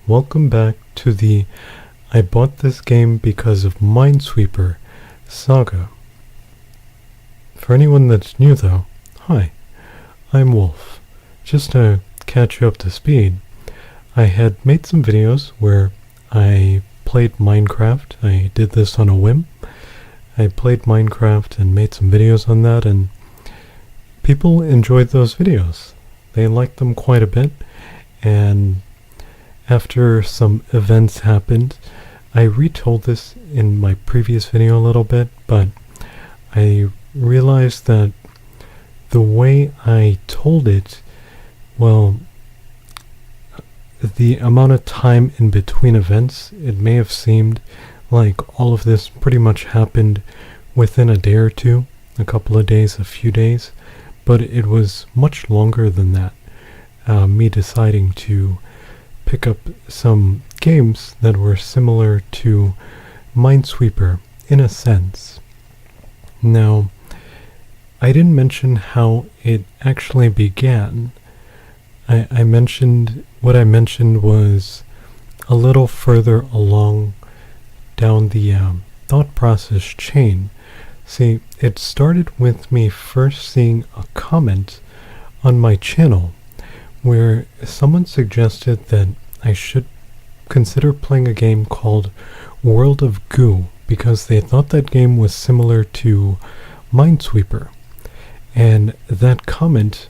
welcome back to the I bought this game because of Minesweeper saga. For anyone that's new though, hi, I'm Wolf. Just to catch you up to speed, I had made some videos where I played Minecraft. I did this on a whim. I played Minecraft and made some videos on that, and people enjoyed those videos. They liked them quite a bit, and after some events happened, I retold this in my previous video a little bit, but I realized that the way I told it, well, the amount of time in between events, it may have seemed like all of this pretty much happened within a day or two, a couple of days, a few days, but it was much longer than that. Me deciding to pick up some games that were similar to Minesweeper in a sense. Now, I didn't mention how it actually began. What I mentioned was a little further along down the thought process chain. See, it started with me first seeing a comment on my channel where someone suggested that I should consider playing a game called World of Goo because they thought that game was similar to Minesweeper. And that comment,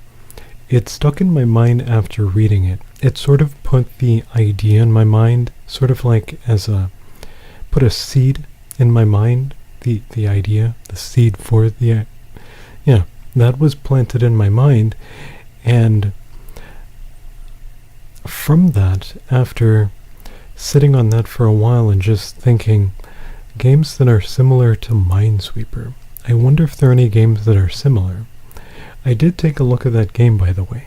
it stuck in my mind after reading it. It sort of put the idea in my mind, sort of like put a seed in my mind, the idea, the seed for the, that was planted in my mind. And from that, after sitting on that for a while and just thinking, games that are similar to Minesweeper, I wonder if there are any games that are similar. I did take a look at that game, by the way,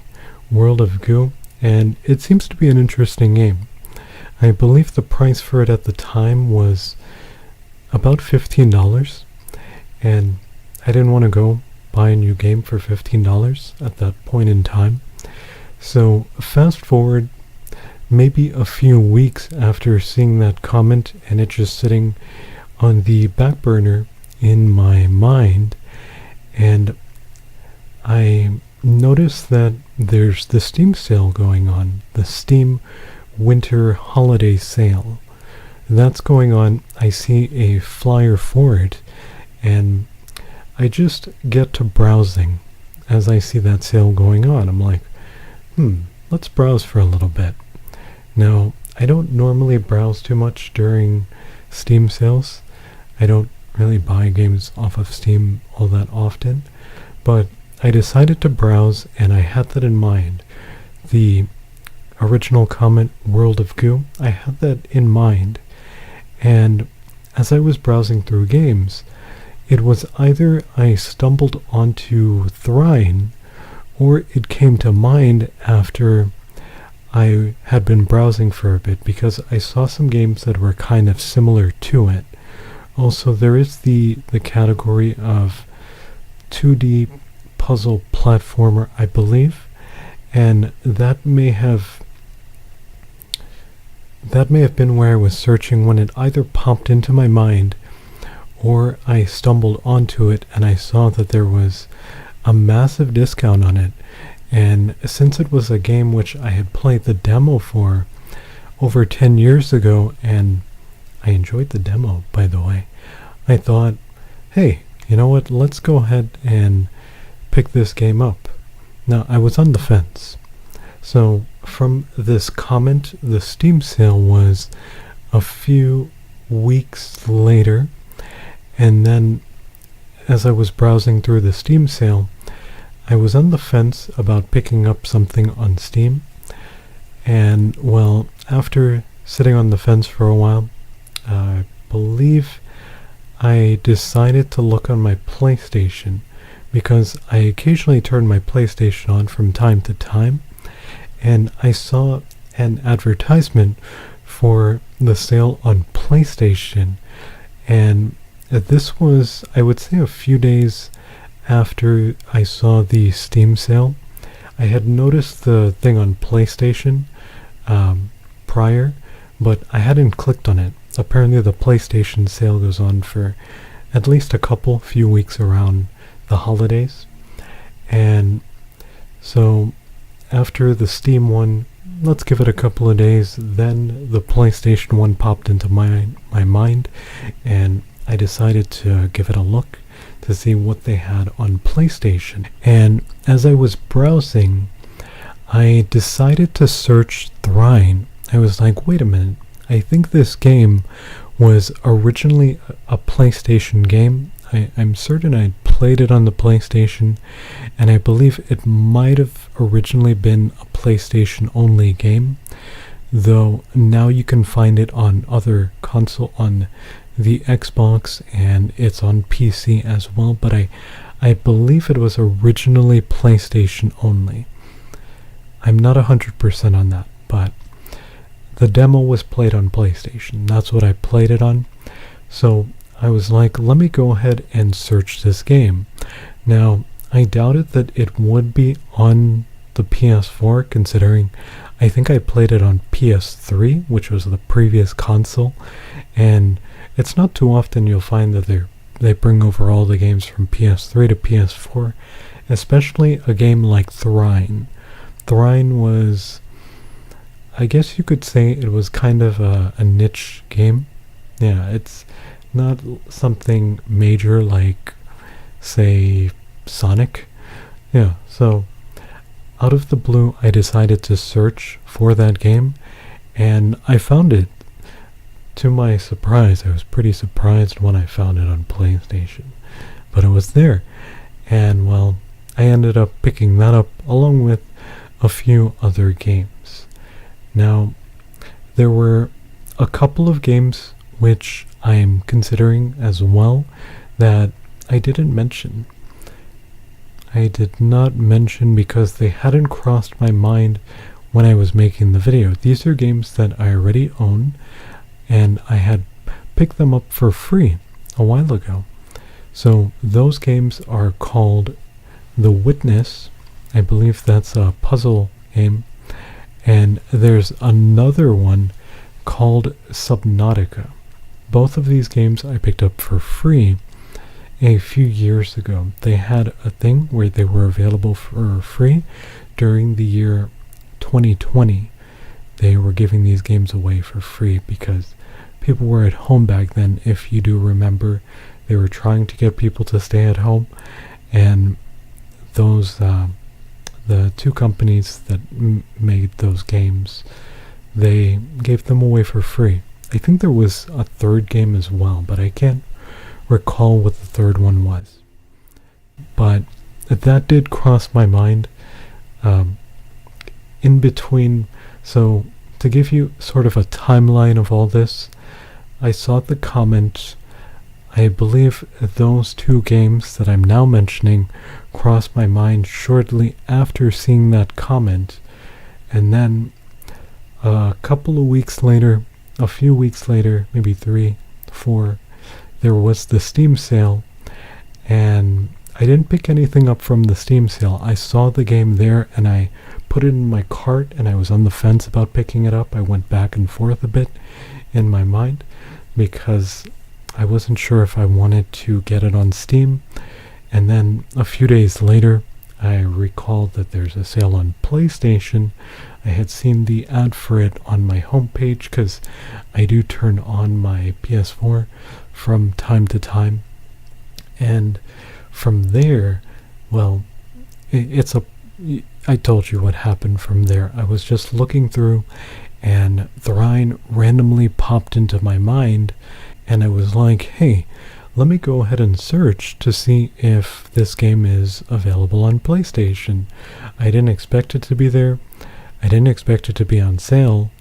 World of Goo, and it seems to be an interesting game. I believe the price for it at the time was about $15, and I didn't want to go buy a new game for $15 at that point in time. So fast forward maybe a few weeks after seeing that comment and it just sitting on the back burner in my mind, and I noticed that there's the Steam sale going on, the Steam Winter Holiday Sale. That's going on. I see a flyer for it, and I just get to browsing as I see that sale going on. I'm like, let's browse for a little bit. Now, I don't normally browse too much during Steam sales. I don't really buy games off of Steam all that often, but I decided to browse, and I had that in mind. The original comment, World of Goo, I had that in mind. And as I was browsing through games, it was either I stumbled onto Trine, or it came to mind after I had been browsing for a bit, because I saw some games that were kind of similar to it. Also, there is the category of 2D puzzle platformer, I believe, and that may have been where I was searching when it either popped into my mind or I stumbled onto it and I saw that there was a massive discount on it. And since it was a game which I had played the demo for over 10 years ago, and I enjoyed the demo, by the way, I thought, hey, you know what, let's go ahead and pick this game up. Now, I was on the fence. So from this comment, the Steam sale was a few weeks later, and then as I was browsing through the Steam sale, I was on the fence about picking up something on Steam, and well, after sitting on the fence for a while, I believe I decided to look on my PlayStation, because I occasionally turn my PlayStation on from time to time, and I saw an advertisement for the sale on PlayStation, and this was, I would say, a few days after I saw the Steam sale. I had noticed the thing on PlayStation prior, but I hadn't clicked on it. Apparently the PlayStation sale goes on for at least a few weeks around the holidays. And so after the Steam one, let's give it a couple of days, then the PlayStation one popped into my mind, and I decided to give it a look to see what they had on PlayStation. And as I was browsing, I decided to search Trine. I was like, wait a minute, I think this game was originally a PlayStation game. I'm certain I played it on the PlayStation, and I believe it might have originally been a PlayStation only game, though now you can find it on other console, on the Xbox, and it's on PC as well, but I believe it was originally PlayStation only. I'm not 100% on that, but the demo was played on PlayStation. That's what I played it on. So I was like, let me go ahead and search this game. Now, I doubted that it would be on the PS4, considering I think I played it on PS3, which was the previous console, and it's not too often you'll find that they bring over all the games from PS3 to PS4, especially a game like Trine. Trine was, I guess you could say it was kind of a niche game. Yeah, it's not something major like, say, Sonic. Yeah, so out of the blue, I decided to search for that game, and I found it. To my surprise, I was pretty surprised when I found it on PlayStation, but it was there. And well, I ended up picking that up along with a few other games. Now, there were a couple of games which I am considering as well that I didn't mention. I did not mention because they hadn't crossed my mind when I was making the video. These are games that I already own, and I had picked them up for free a while ago. So those games are called The Witness. I believe that's a puzzle game. And there's another one called Subnautica. Both of these games I picked up for free a few years ago. They had a thing where they were available for free during the year 2020. They were giving these games away for free because people were at home back then. If you do remember, they were trying to get people to stay at home, and those the two companies that made those games, they gave them away for free. I think there was a third game as well, but I can't recall what the third one was. But that did cross my mind in between. So to give you sort of a timeline of all this, I saw the comment. I believe those two games that I'm now mentioning crossed my mind shortly after seeing that comment, and then a couple of weeks later, a few weeks later, maybe 3, 4, there was the Steam sale, and I didn't pick anything up from the Steam sale. I saw the game there and I put it in my cart, and I was on the fence about picking it up. I went back and forth a bit in my mind because I wasn't sure if I wanted to get it on Steam. And then a few days later, I recalled that there's a sale on PlayStation. I had seen the ad for it on my homepage because I do turn on my PS4 from time to time. And from there, well, I told you what happened from there. I was just looking through, and Trine randomly popped into my mind, and I was like, hey, let me go ahead and search to see if this game is available on PlayStation. I didn't expect it to be there. I didn't expect it to be on sale,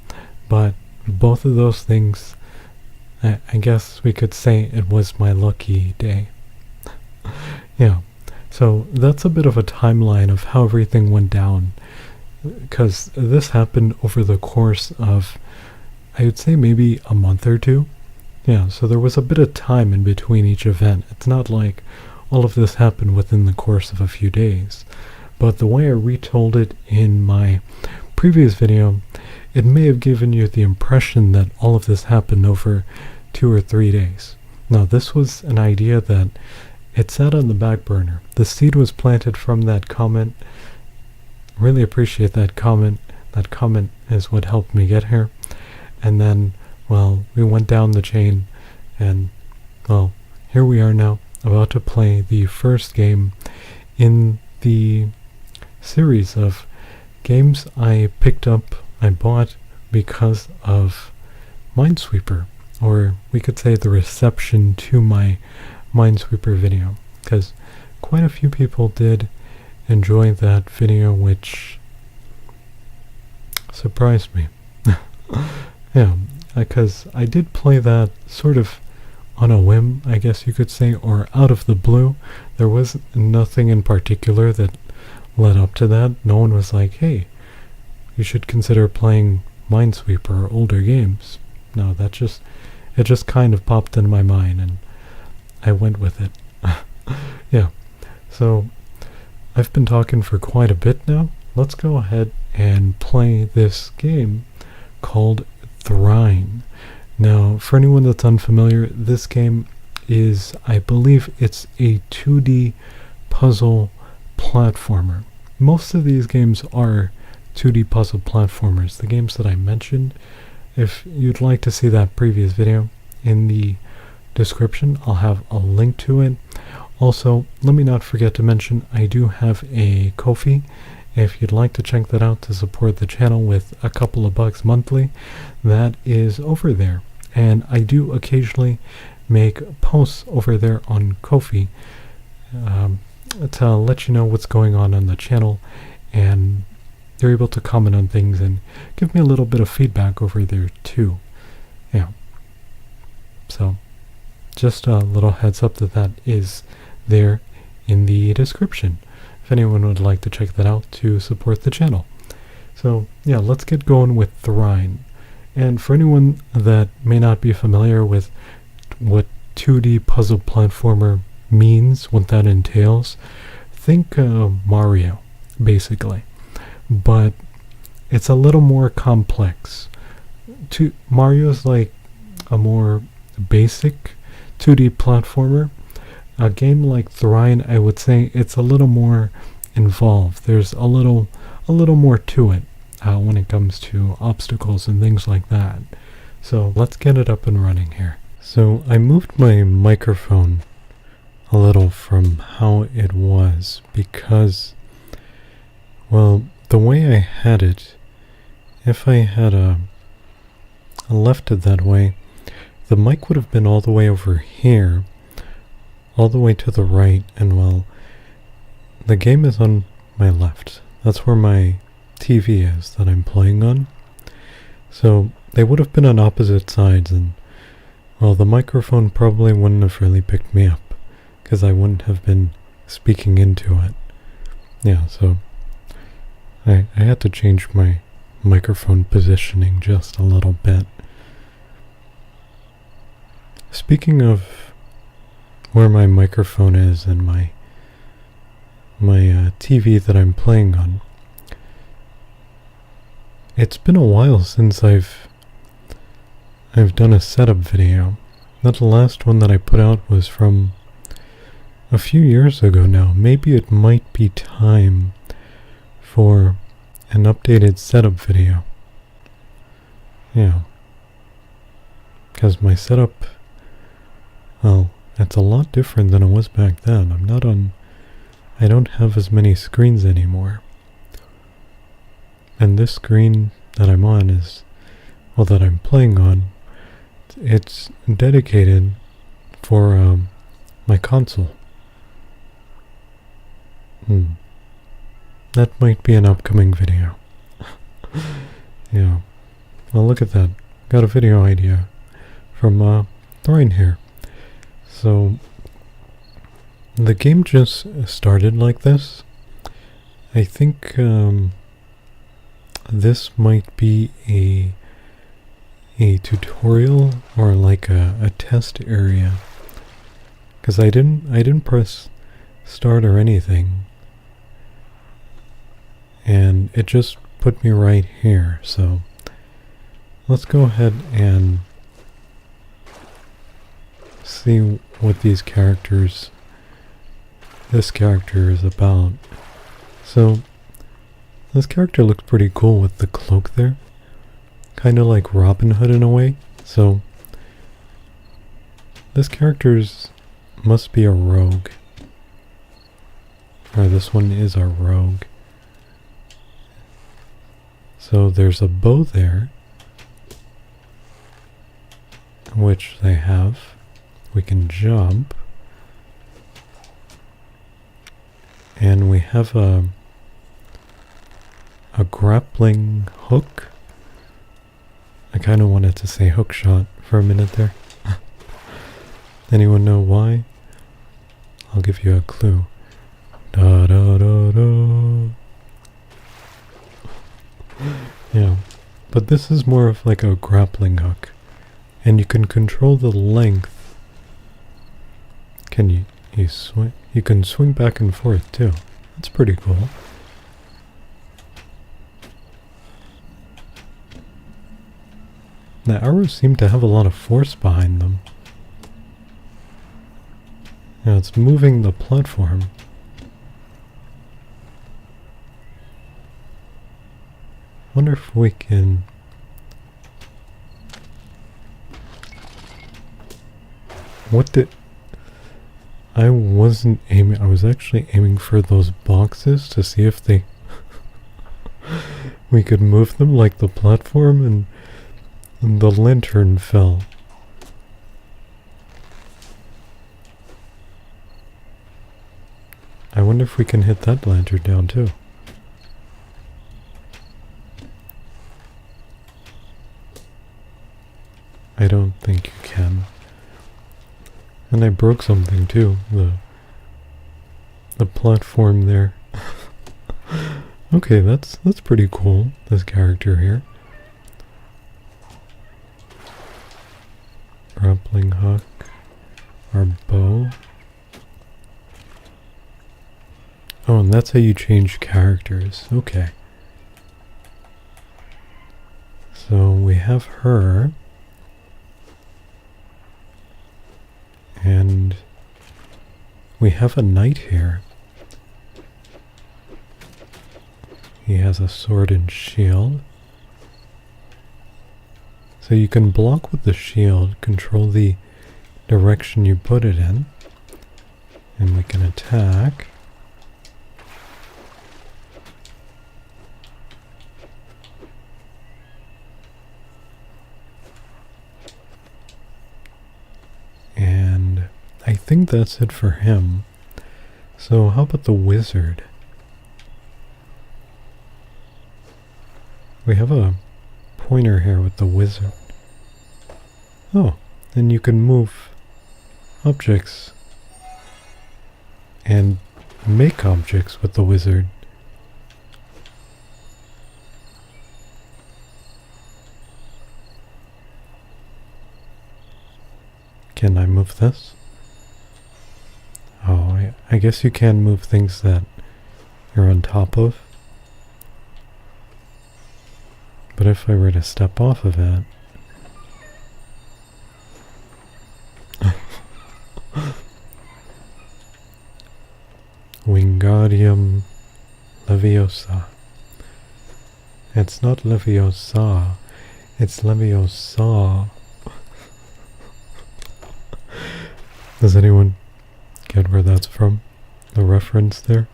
but both of those things, I guess we could say it was my lucky day. Yeah, so that's a bit of a timeline of how everything went down, because this happened over the course of, I would say, maybe a month or two. Yeah, so there was a bit of time in between each event. It's not like all of this happened within the course of a few days. But the way I retold it in my previous video it may have given you the impression that all of this happened over 2 or 3 days. Now, this was an idea that it sat on the back burner. The seed was planted from that comment. Really appreciate that comment. That comment is what helped me get here. And then, well, we went down the chain, and, well, here we are now, about to play the first game in the series of games I bought because of Minesweeper, or we could say the reception to my Minesweeper video, because quite a few people did enjoy that video, which surprised me. Yeah, because I did play that sort of on a whim, I guess you could say, or out of the blue. There was nothing in particular that led up to that. No one was like, hey, you should consider playing Minesweeper or older games. No, it just kind of popped in my mind, and I went with it. Yeah, so I've been talking for quite a bit now. Let's go ahead and play this game called Trine. Now, for anyone that's unfamiliar, this game is, I believe it's a 2D puzzle platformer. Most of these games are 2D puzzle platformers. The games that I mentioned, if you'd like to see that previous video, in the description, I'll have a link to it. Also, let me not forget to mention, I do have a Ko-fi. If you'd like to check that out to support the channel with a couple of bucks monthly, that is over there. And I do occasionally make posts over there on Ko-fi to let you know what's going on the channel, and you're able to comment on things and give me a little bit of feedback over there too. Yeah. So, just a little heads up that is there in the description, if anyone would like to check that out to support the channel. So, yeah, let's get going with Trine. And for anyone that may not be familiar with what 2D puzzle platformer means, what that entails, think Mario, basically. But it's a little more complex. Mario's like a more basic 2D platformer. A game like Trine, I would say it's a little more involved. There's a little more to it when it comes to obstacles and things like that. So let's get it up and running here. So I moved my microphone a little from how it was because, well, the way I had it, if I had left it that way, the mic would have been all the way over here, all the way to the right, and well, the game is on my left. That's where my TV is that I'm playing on. So they would have been on opposite sides, and well, the microphone probably wouldn't have really picked me up because I wouldn't have been speaking into it. Yeah, so I had to change my microphone positioning just a little bit. Speaking of where my microphone is and my TV that I'm playing on, it's been a while since I've done a setup video. That last one that I put out was from a few years ago now. Maybe it might be time for an updated setup video. Yeah. Because my setup, well, it's a lot different than it was back then. I don't have as many screens anymore. And this screen that I'm on is, well, that I'm playing on, it's dedicated for my console. That might be an upcoming video. Yeah. Well, look at that. Got a video idea from Trine here. So, the game just started like this. I think this might be a tutorial or like a test area, because I didn't press start or anything, and it just put me right here. So let's go ahead and see what this character is about. So, this character looks pretty cool with the cloak there. Kind of like Robin Hood in a way. So, this character's must be a rogue. Or this one is a rogue. So there's a bow there, which they have. We can jump. And we have a grappling hook. I kind of wanted to say hook shot for a minute there. Anyone know why? I'll give you a clue. Da da da da. Yeah, but this is more of like a grappling hook, and you can control the length. Can you swing? You can swing back and forth too. That's pretty cool. The arrows seem to have a lot of force behind them. Now it's moving the platform. Wonder if we can... What did... I wasn't aiming... I was actually aiming for those boxes to see if they... we could move them like the platform, and the lantern fell. I wonder if we can hit that lantern down too. I don't think you can. And I broke something too. The platform there. Okay, that's pretty cool, this character here. Grappling hook. Our bow. Oh, and that's how you change characters. Okay. So we have her. And we have a knight here. He has a sword and shield. So you can block with the shield, control the direction you put it in, and we can attack. And I think that's it for him. So how about the wizard? We have a pointer here with the wizard. Oh, and you can move objects and make objects with the wizard. Can I move this? Oh, I guess you can move things that you're on top of. But if I were to step off of it... Wingardium Leviosa. It's not Leviosa, it's Leviosa. Does anyone get where that's from? The reference there?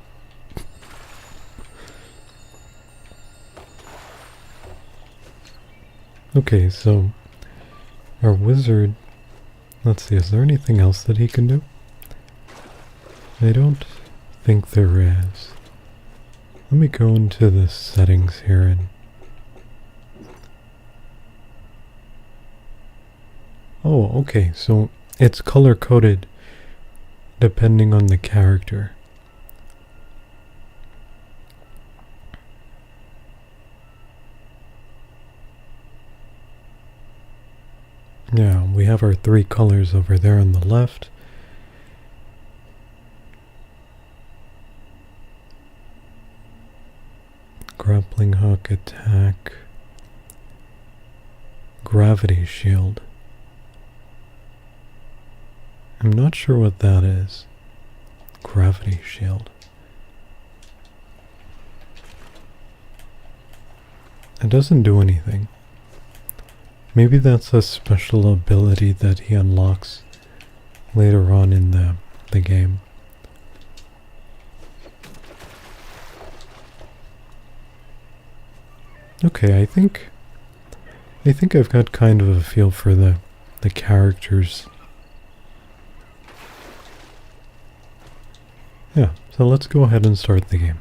Okay, so our wizard, let's see, is there anything else that he can do? I don't think there is. Let me go into the settings here and... Oh, okay, so it's color-coded depending on the character. Yeah, we have our 3 colors over there on the left. Grappling hook, attack. gravity shield. I'm not sure what that is. Gravity shield. It doesn't do anything. Maybe that's a special ability that he unlocks later on in the game. Okay, I think I've got kind of a feel for the characters. Yeah, so let's go ahead and start the game.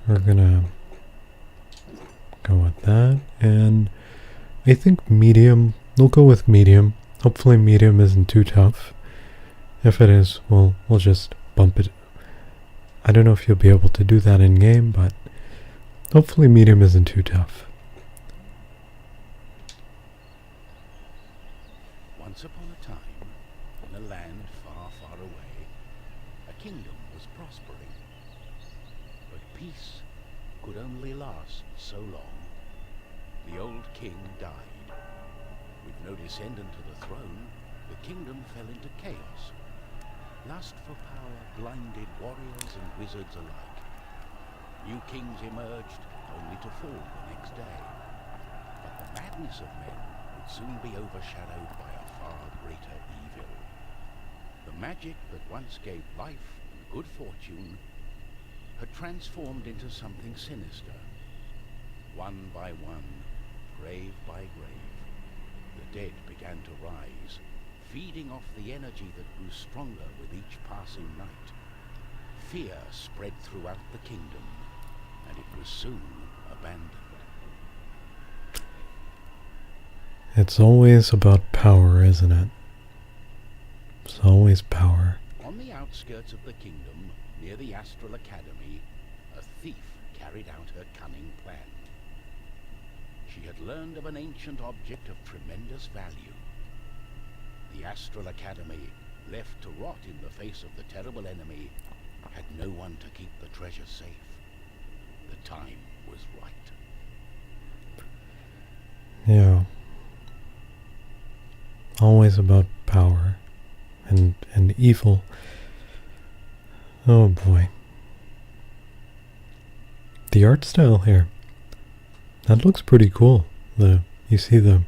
We're gonna go with that, and I think medium, we'll go with medium. Hopefully medium isn't too tough. If it is, we'll just bump it. I don't know if you'll be able to do that in game, but hopefully medium isn't too tough. Once upon a time, in a land far, far away, a kingdom was prospering. But peace could only last so long. The old king died. With no descendant to the throne, the kingdom fell into chaos. Lust for power blinded warriors and wizards alike. New kings emerged, only to fall the next day. But the madness of men would soon be overshadowed by a far greater evil. The magic that once gave life and good fortune had transformed into something sinister. One by one, grave by grave, the dead began to rise, feeding off the energy that grew stronger with each passing night. Fear spread throughout the kingdom, and it was soon abandoned. It's always about power, isn't it? It's always power. On the outskirts of the kingdom, near the Astral Academy, a thief carried out her cunning plan. She had learned of an ancient object of tremendous value. The Astral Academy, left to rot in the face of the terrible enemy, had no one to keep the treasure safe. The time was right. Yeah. Always about power and evil. Oh boy. The art style here. That looks pretty cool. You see the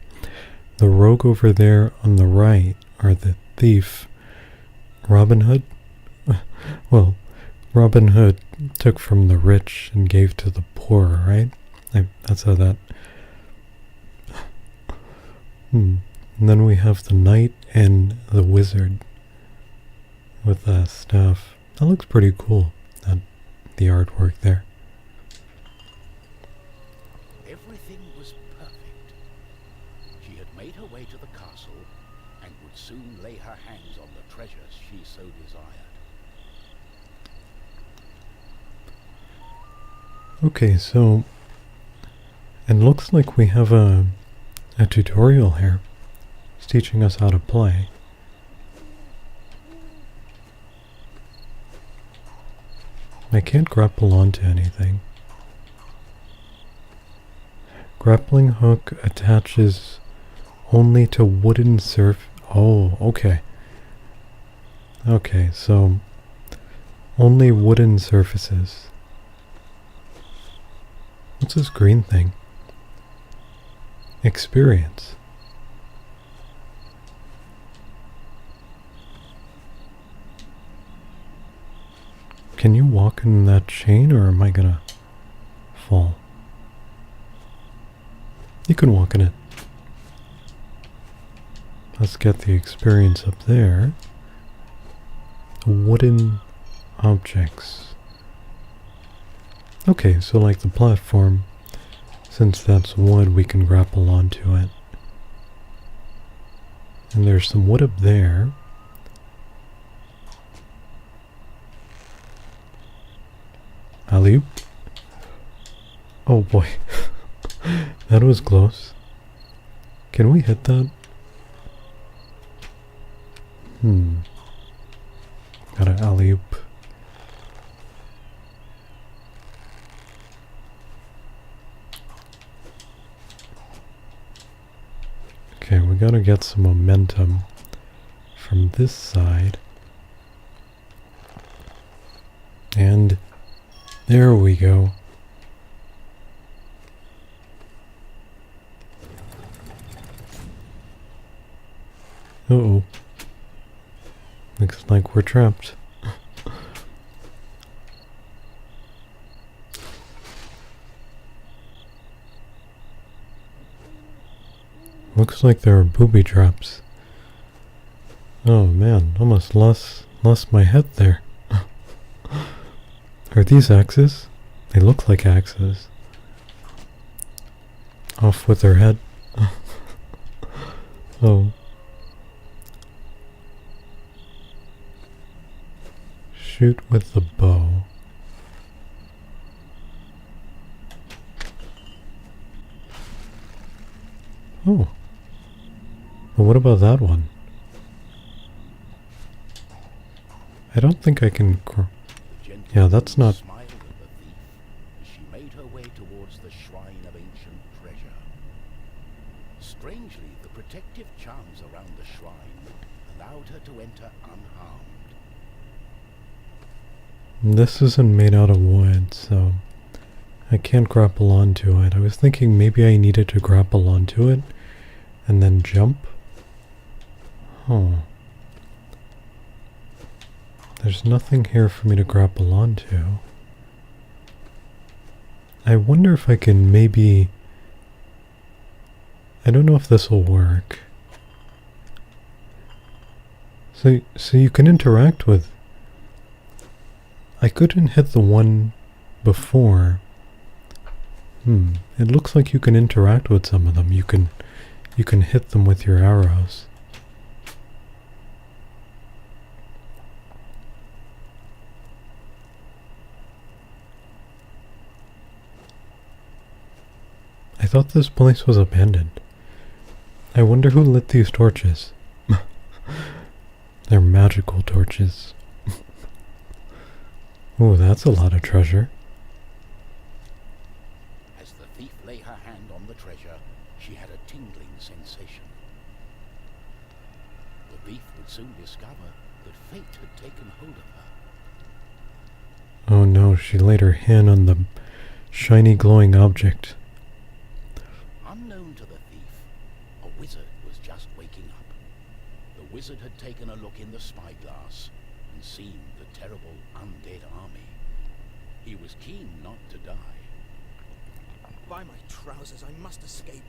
rogue over there on the right, or the thief, Robin Hood? Well, Robin Hood took from the rich and gave to the poor, right? That's how that... And then we have the knight and the wizard with the staff. That looks pretty cool, the artwork there. Everything was perfect. She had made her way to the castle and would soon lay her hands on the treasures she so desired. Okay, so it looks like we have a tutorial here. It's teaching us how to play. I can't grapple onto anything. Grappling hook attaches only to wooden Oh, okay. Okay, so only wooden surfaces. What's this green thing? Experience. Can you walk in that chain, or am I gonna fall? You can walk in it. Let's get the experience up there. Wooden objects. Okay, so like the platform, since that's wood, we can grapple onto it. And there's some wood up there. Alley-oop. Oh boy. That was close. Can we hit that? Got an alley-oop. Okay, we gotta get some momentum from this side. And there we go. Uh-oh. Looks like we're trapped. Looks like there are booby traps. Oh man, almost lost my head there. Are these axes? They look like axes. Off with their head. Oh. Shoot with the bow. Oh. Well, what about that one? I don't think I can... Yeah, that's not... Smiled at the thief as she made her way towards the shrine of ancient treasure. Strangely, the protective charms around the shrine allowed her to enter unharmed. This isn't made out of wood, so I can't grapple onto it. I was thinking maybe I needed to grapple onto it and then jump. Oh. There's nothing here for me to grapple onto. I wonder if I can maybe... I don't know if this will work. So you can interact with... I couldn't hit the one before. It looks like you can interact with some of them. You can hit them with your arrows. I thought this place was abandoned. I wonder who lit these torches. They're magical torches. Oh, that's a lot of treasure. As the thief lay her hand on the treasure, she had a tingling sensation. The thief would soon discover that fate had taken hold of her. Oh no, she laid her hand on the shiny glowing object. Unknown to the thief, a wizard was just waking up. The wizard had taken a look in the spyglass and seen the terrible undead army. He was keen not to die. By my trousers, I must escape.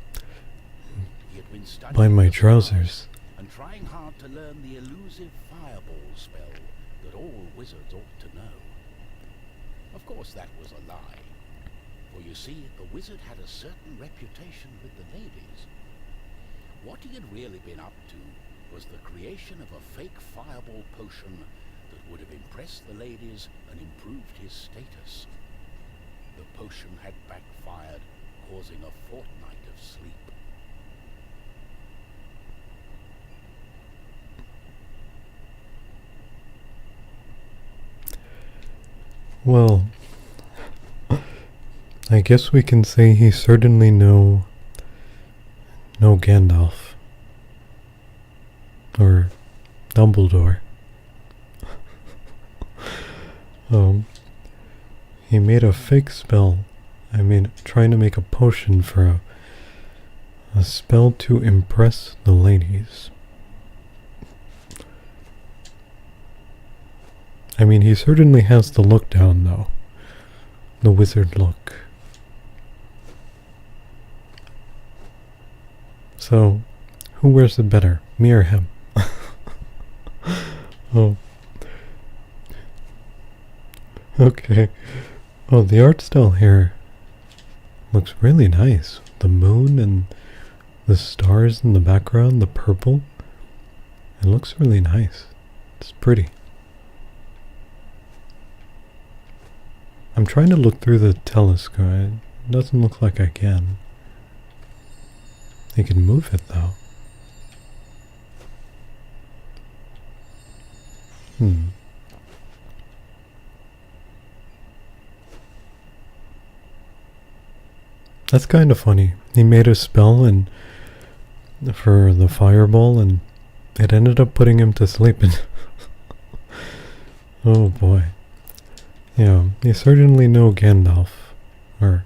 He had been studying By my the trousers. stars and trying hard to learn the elusive fireball spell that all wizards ought to know. Of course, that was a lie. For you see, the wizard had a certain reputation with the ladies. What he had really been up to was the creation of a fake fireball potion that would have impressed the ladies and improved his status. The potion had backfired, causing a fortnight of sleep. Well, I guess we can say he's certainly no Gandalf. Or Dumbledore. He made a fake spell. I mean, trying to make a potion for a spell to impress the ladies. I mean, he certainly has the look down, though. The wizard look. So, who wears it better, me or him? Oh. Okay. Oh, the art style here looks really nice. The moon and the stars in the background, the purple. It looks really nice. It's pretty. I'm trying to look through the telescope. It doesn't look like I can. I can move it though. That's kind of funny. He made a spell and for the fireball, and it ended up putting him to sleep. And oh boy. Yeah, you certainly know Gandalf. Or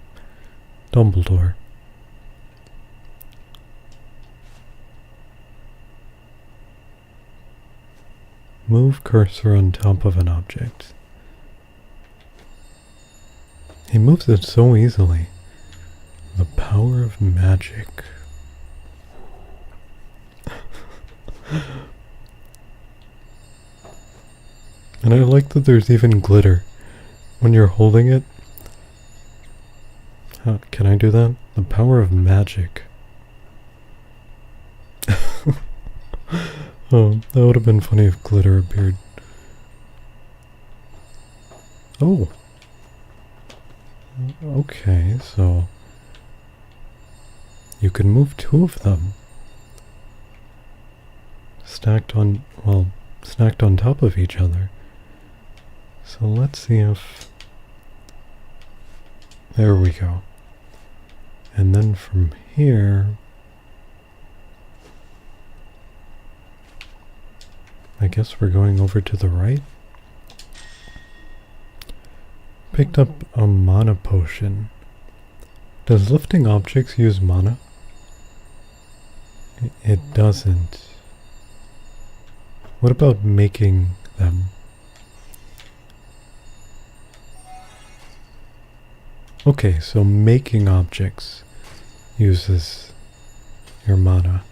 Dumbledore. Move cursor on top of an object. He moves it so easily. The power of magic. And I like that there's even glitter when you're holding it. How, can I do that? The power of magic. Oh, that would have been funny if glitter appeared. Oh. Okay, so you can move two of them. Stacked on top of each other. So let's see if... There we go. And then from here... I guess we're going over to the right. Picked up a mana potion. Does lifting objects use mana? It doesn't. What about making them? Okay, so making objects uses your mana.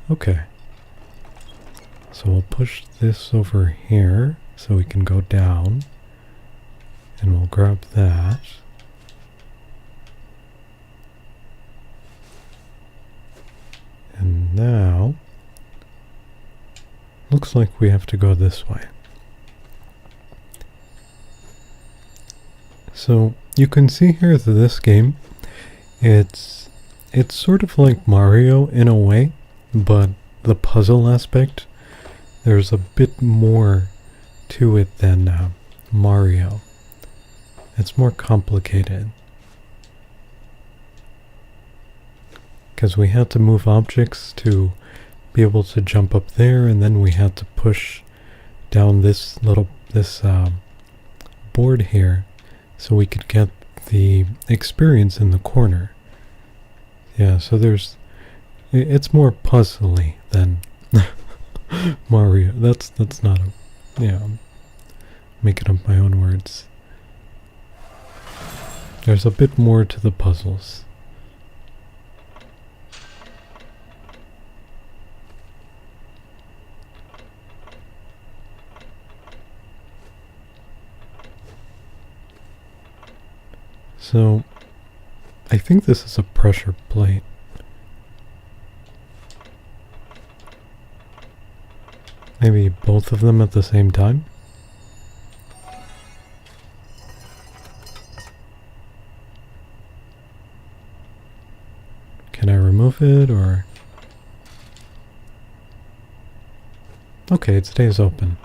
Okay. So we'll push this over here so we can go down. And we'll grab that. And now, looks like we have to go this way. So you can see here that this game, it's sort of like Mario in a way, but the puzzle aspect, there's a bit more to it than Mario. It's more complicated. Because we had to move objects to be able to jump up there, and then we had to push down this board here so we could get the experience in the corner. Yeah, so it's more puzzly than Mario. That's not a, yeah, I'm making up my own words. There's a bit more to the puzzles. So, I think this is a pressure plate. Maybe both of them at the same time? Can I remove it, or... Okay, it stays open.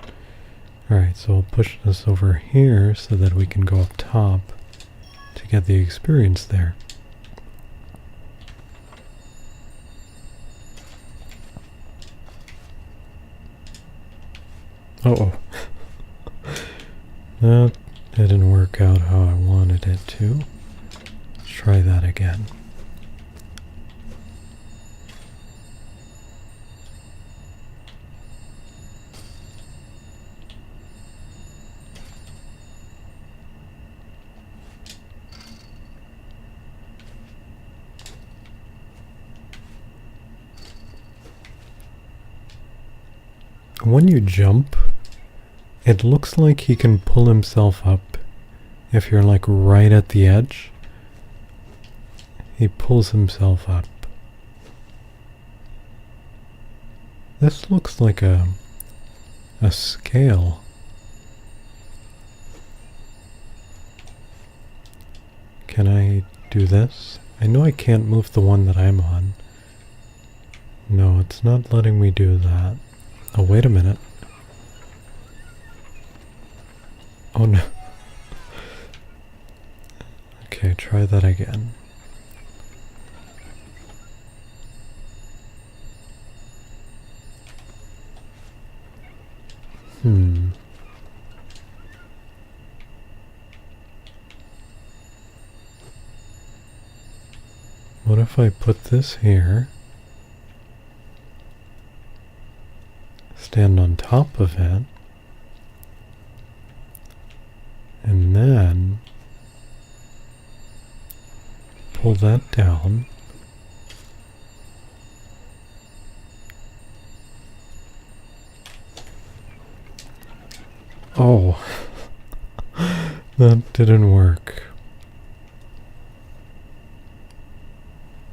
Alright, so I'll push this over here so that we can go up top to get the experience there. Uh-oh. That didn't work out how I wanted it to. Let's try that again. When you jump, it looks like he can pull himself up. If you're like right at the edge, he pulls himself up. This looks like a scale. Can I do this? I know I can't move the one that I'm on. No, it's not letting me do that. Oh, wait a minute. Oh no. Okay, try that again. What if I put this here, stand on top of it, and then pull that down. Oh, that didn't work.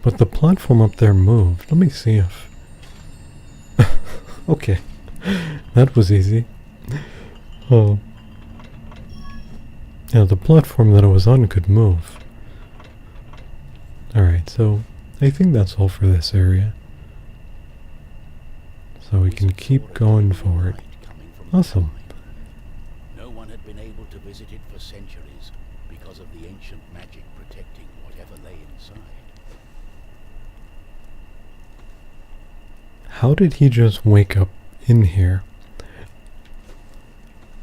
But the platform up there moved. Let me see if... Okay, that was easy. Oh. Yeah, the platform that I was on could move. Alright, so I think that's all for this area. So we can keep going forward. Awesome. No one had been able to visit it for centuries because of the ancient magic protecting whatever lay inside. How did he just wake up in here?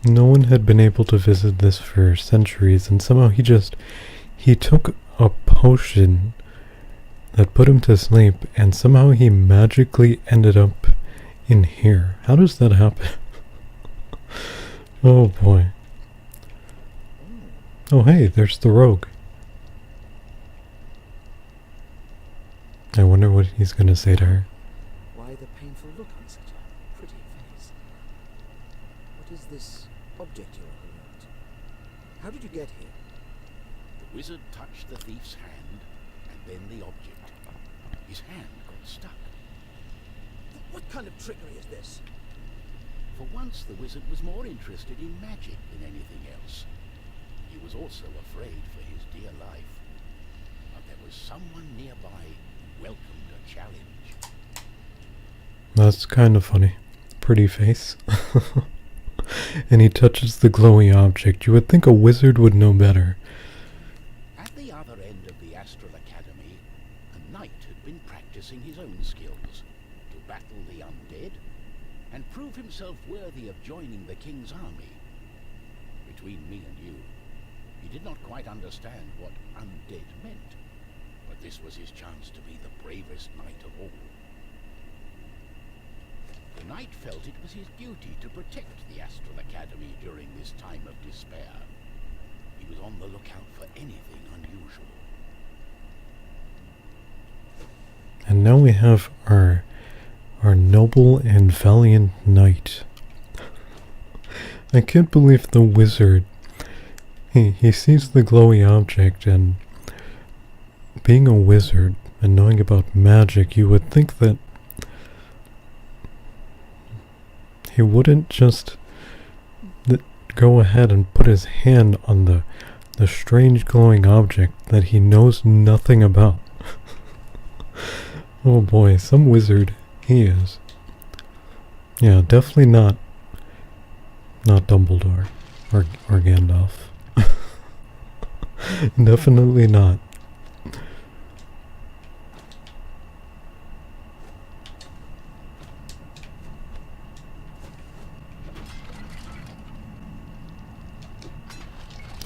No one had been able to visit this for centuries, and somehow he took a potion that put him to sleep, and somehow he magically ended up in here. How does that happen? Oh boy. Oh hey, there's the rogue. I wonder what he's gonna say to her. Why the painful look on such a pretty face? What is this object you're holding out? How did you get here? The wizard touched the thief's hand, and then the object. His hand got stuck. What kind of trickery is this? For once, the wizard was more interested in magic than anything else. He was also afraid for his dear life. But there was someone nearby who welcomed a challenge. That's kind of funny. Pretty face. And he touches the glowy object. You would think a wizard would know better. At the other end of the Astral Academy, a knight had been practicing his own skills to battle the undead and prove himself worthy of joining the king's army. Between me and you, he did not quite understand what undead meant, but this was his chance to be the bravest knight of all. The knight felt it was his duty to protect the Astral Academy during this time of despair. He was on the lookout for anything unusual. And now we have our noble and valiant knight. I can't believe the wizard. He sees the glowy object, and being a wizard and knowing about magic, you would think that he wouldn't just go ahead and put his hand on the strange glowing object that he knows nothing about. Oh boy, some wizard he is. Yeah, definitely not Dumbledore or Gandalf. Definitely not.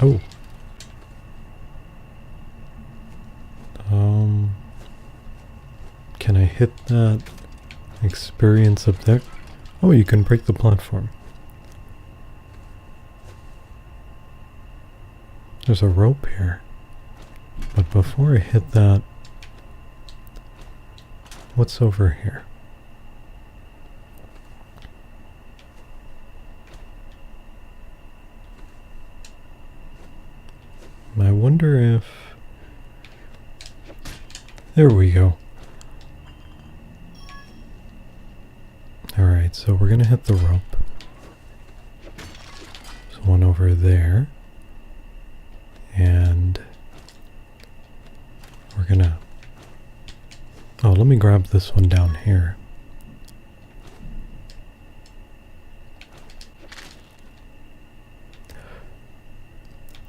Oh. Can I hit that experience up there? Oh, you can break the platform. There's a rope here. But before I hit that, what's over here? I wonder if... There we go. Alright, so we're gonna hit the rope. There's one over there. And we're gonna... Oh, let me grab this one down here.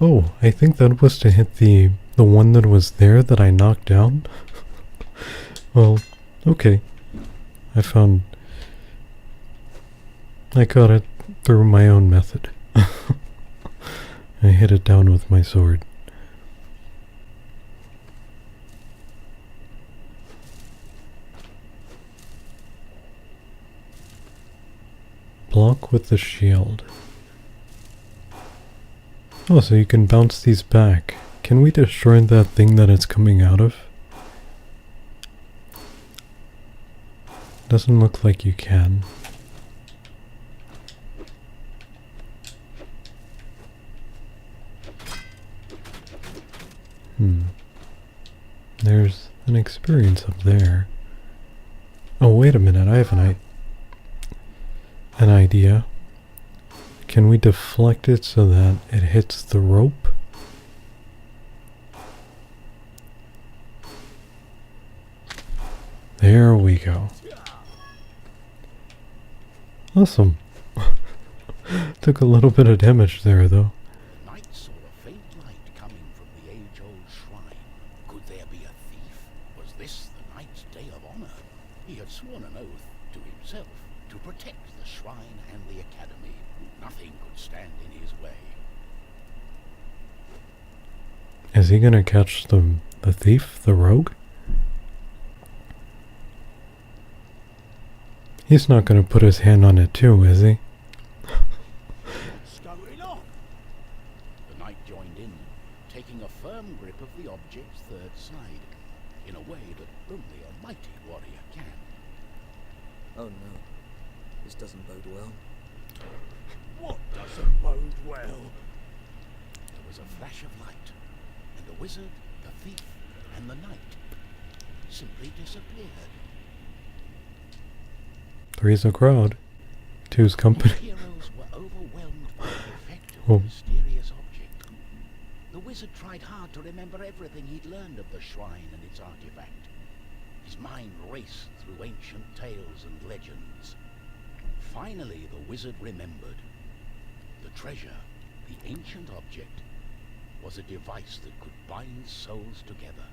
Oh, I think that was to hit the one that was there that I knocked down. Well, okay. I got it through my own method. I hit it down with my sword. Block with the shield. Oh, so you can bounce these back. Can we destroy that thing that it's coming out of? Doesn't look like you can. There's an experience up there. Oh, wait a minute, I have an idea. Can we deflect it so that it hits the rope? There we go. Awesome. Took a little bit of damage there, though. The knight saw a faint light coming from the age-old shrine. Could there be a thief? Was this the knight's day of honor? He had sworn an oath to himself to protect the shrine and the academy. Nothing could stand in his way. Is he gonna catch the thief, the rogue? He's not gonna put his hand on it too, is he? What's going on? The knight joined in, taking a firm grip of the object's third side, in a way that only a mighty warrior can. Oh no, this doesn't bode well. What doesn't bode well? There was a flash of light, and the wizard, the thief, and the knight simply disappeared. Three's a crowd. Two's The company. heroes were overwhelmed by the effect of Oh. the mysterious object. The wizard tried hard to remember everything he'd learned of the shrine and its artifact. His mind raced through ancient tales and legends. Finally, the wizard remembered. The treasure, the ancient object, was a device that could bind souls together.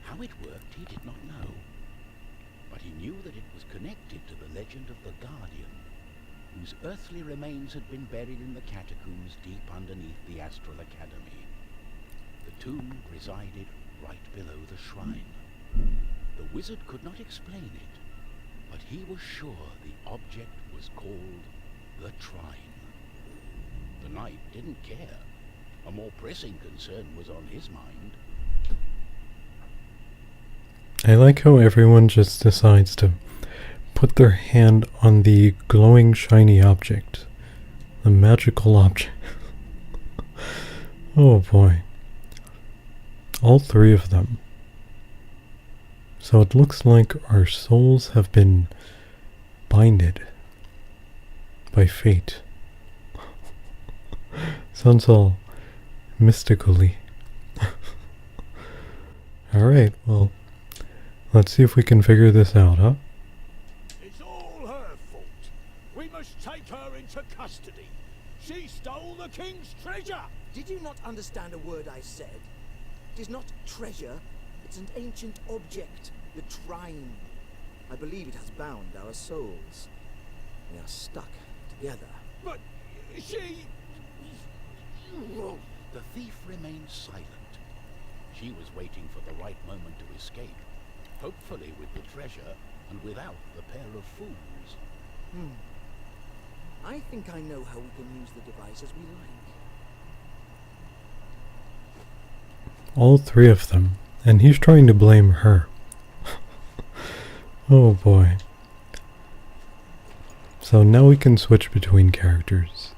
How it worked, he did not know. But he knew that it was connected to the legend of the Guardian, whose earthly remains had been buried in the catacombs deep underneath the Astral Academy. The tomb resided right below the shrine. The wizard could not explain it, but he was sure the object was called the Trine. The knight didn't care. A more pressing concern was on his mind. I like how everyone just decides to put their hand on the glowing shiny object. The magical object. Oh boy. All three of them. So it looks like our souls have been binded by fate. Sounds all mystically. Alright, well, let's see if we can figure this out, huh? It's all her fault. We must take her into custody. She stole the king's treasure. Did you not understand a word I said? It is not treasure, it's an ancient object, the Trine. I believe it has bound our souls. We are stuck together. But she... The thief remained silent. She was waiting for the right moment to escape, hopefully with the treasure and without the pair of fools. I think I know how we can use the device as we like. All three of them. And he's trying to blame her. Oh boy. So now we can switch between characters.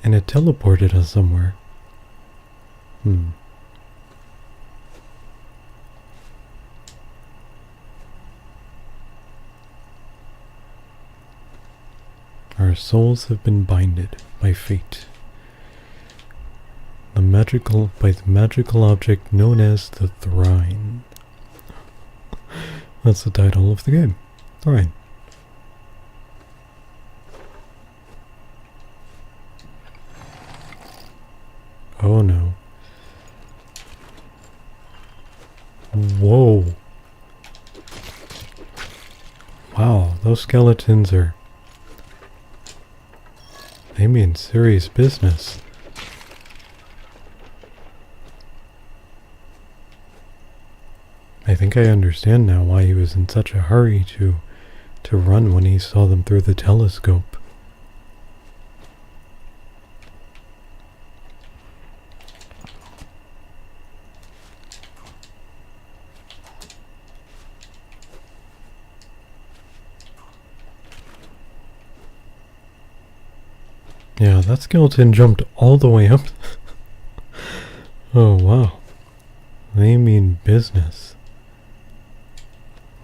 And it teleported us somewhere. Our souls have been binded by fate. By the magical object known as the Trine. That's the title of the game. Trine. Oh no. Whoa. Wow, those skeletons are I mean, serious business. I think I understand now why he was in such a hurry to run when he saw them through the telescope. Yeah, that skeleton jumped all the way up. Oh, wow. They mean business.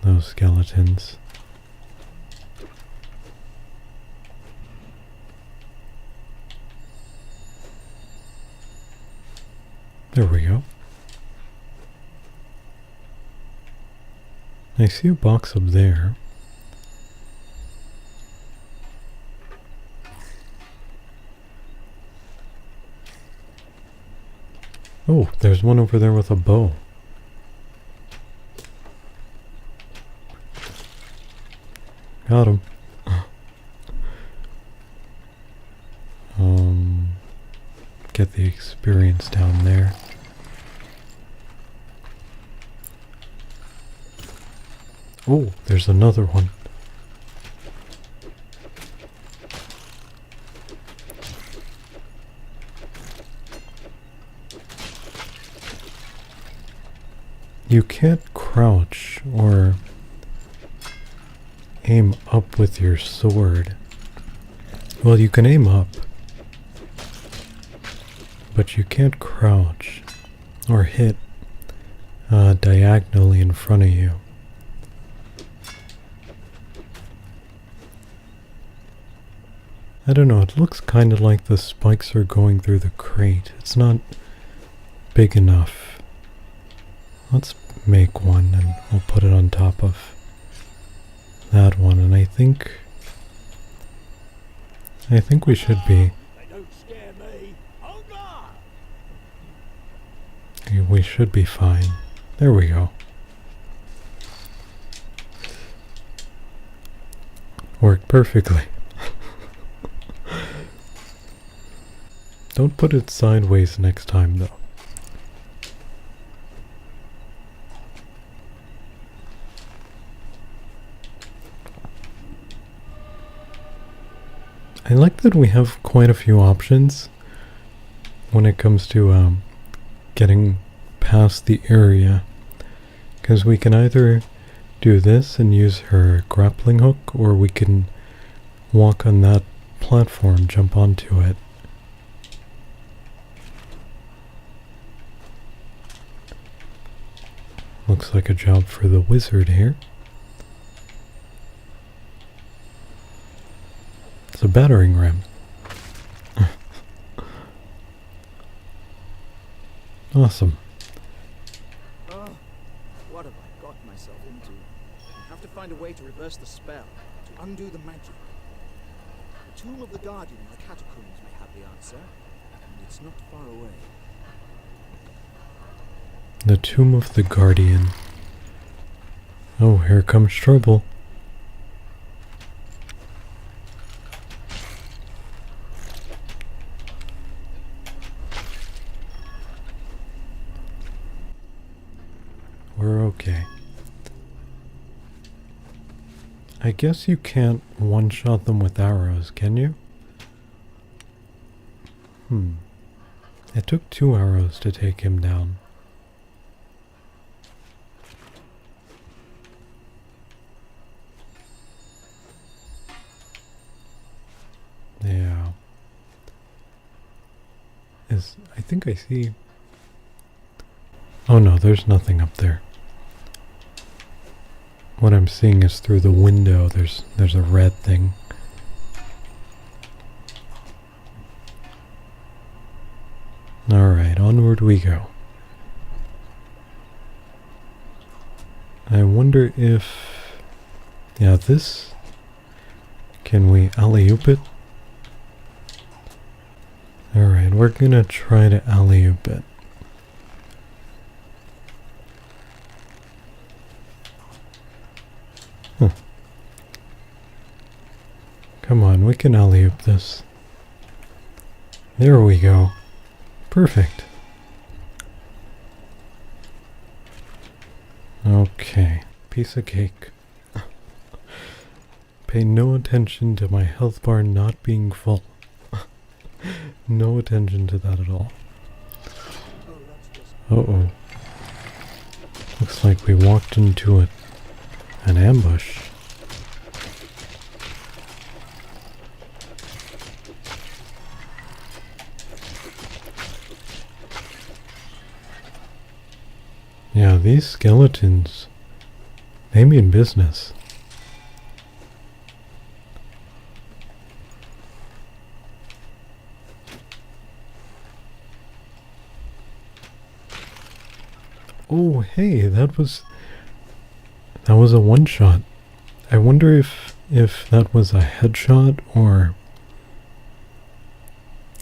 Those skeletons. There we go. I see a box up there. Oh, there's one over there with a bow. Got him. Get the experience down there. Oh, there's another one. You can't crouch or aim up with your sword. Well, you can aim up, but you can't crouch or hit diagonally in front of you. I don't know, it looks kind of like the spikes are going through the crate. It's not big enough. Let's make one and we'll put it on top of that one, and I think we should be. They don't scare me. On guard! We should be fine. There we go. Worked perfectly. Don't put it sideways next time, though. I like that we have quite a few options when it comes to getting past the area, because we can either do this and use her grappling hook, or we can walk on that platform, jump onto it. Looks like a job for the wizard here. It's a battering ram. Awesome. What have I got myself into? I have to find a way to reverse the spell, to undo the magic. The tomb of the guardian in the catacombs may have the answer, and it's not far away. The tomb of the guardian. Oh, here comes trouble. We're okay. I guess you can't one-shot them with arrows, can you? It took 2 arrows to take him down. Yeah. I think I see... Oh no, there's nothing up there. What I'm seeing is through the window. There's a red thing. Alright, onward we go. I wonder if... Yeah, this... Can we alley-oop it? Alright, we're gonna try to alley-oop it. Come on, we can alley-oop this. There we go. Perfect. Okay, piece of cake. Pay no attention to my health bar not being full. No attention to that at all. Uh-oh. Looks like we walked into an ambush. Yeah, these skeletons, they mean business. Oh, hey, that was a one-shot. I wonder if that was a headshot or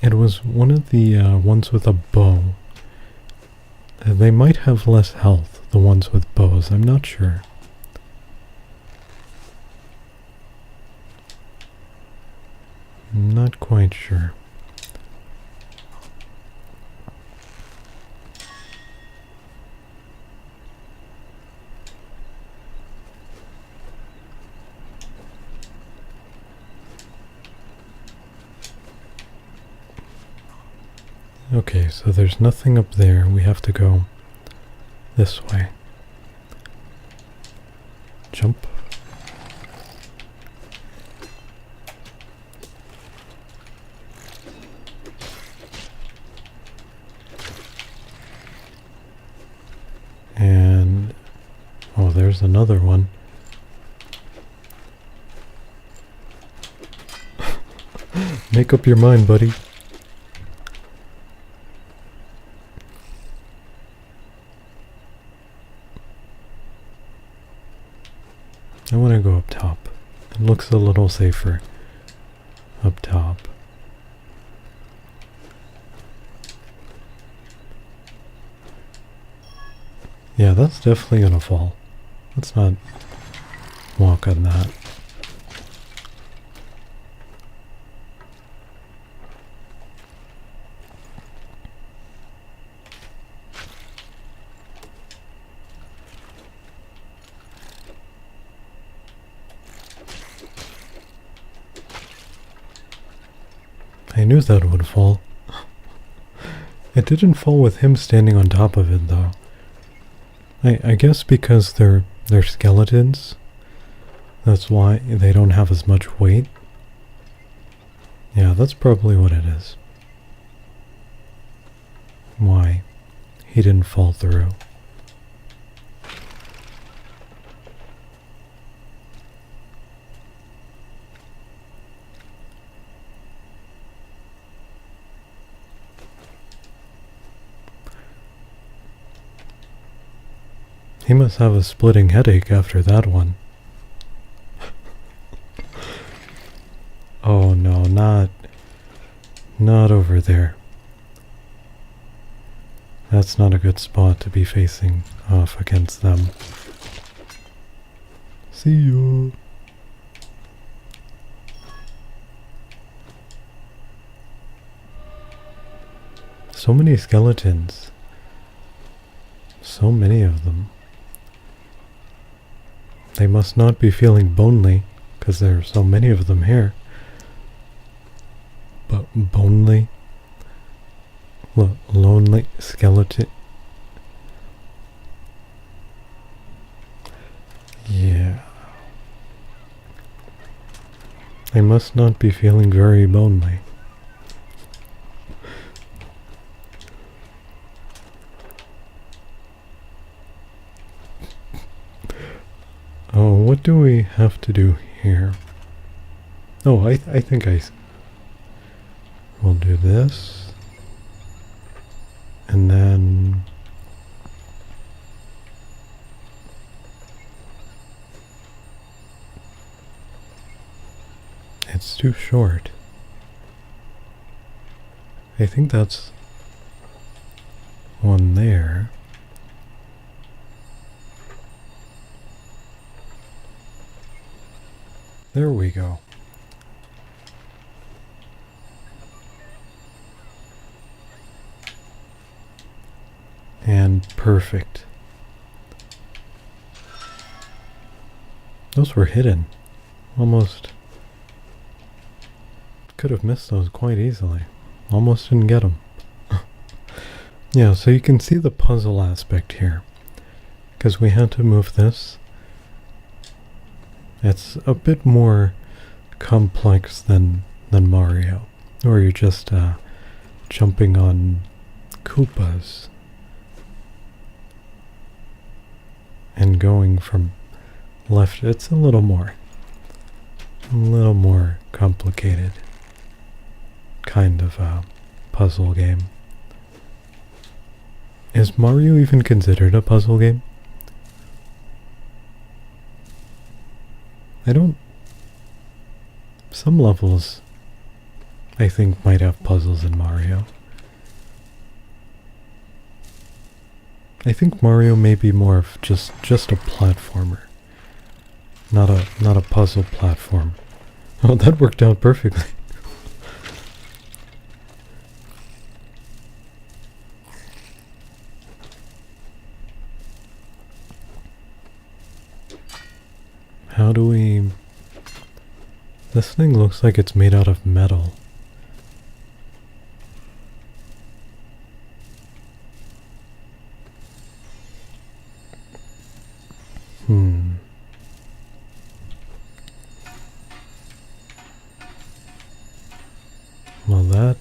it was one of the ones with a bow. They might have less health, the ones with bows, I'm not sure. Not quite sure. Okay, so there's nothing up there. We have to go this way. Jump. And oh, there's another one. Make up your mind, buddy. I want to go up top. It looks a little safer up top. Yeah, that's definitely gonna fall. Let's not walk on that. I knew that would fall. It didn't fall with him standing on top of it, though. I guess because they're skeletons. That's why they don't have as much weight. Yeah, that's probably what it is. Why he didn't fall through. He must have a splitting headache after that one. Oh no, not over there. That's not a good spot to be facing off against them. See you. So many skeletons. So many of them. They must not be feeling bonely, because there are so many of them here. But bonely? Lonely skeleton? Yeah. They must not be feeling very bonely. Oh, what do we have to do here? Oh, I think we'll do this. And then it's too short. I think that's one there. There we go. Perfect. Those were hidden. Almost could have missed those quite easily. Almost didn't get them. Yeah, so you can see the puzzle aspect here. Because we had to move this. It's a bit more complex than Mario. Where you're just jumping on Koopas. And going from left. It's a little more complicated kind of puzzle game. Is Mario even considered a puzzle game? Some levels I think might have puzzles in Mario. I think Mario may be more of just a platformer. Not a puzzle platform. Oh, that worked out perfectly. How do we... This thing looks like it's made out of metal. Well, that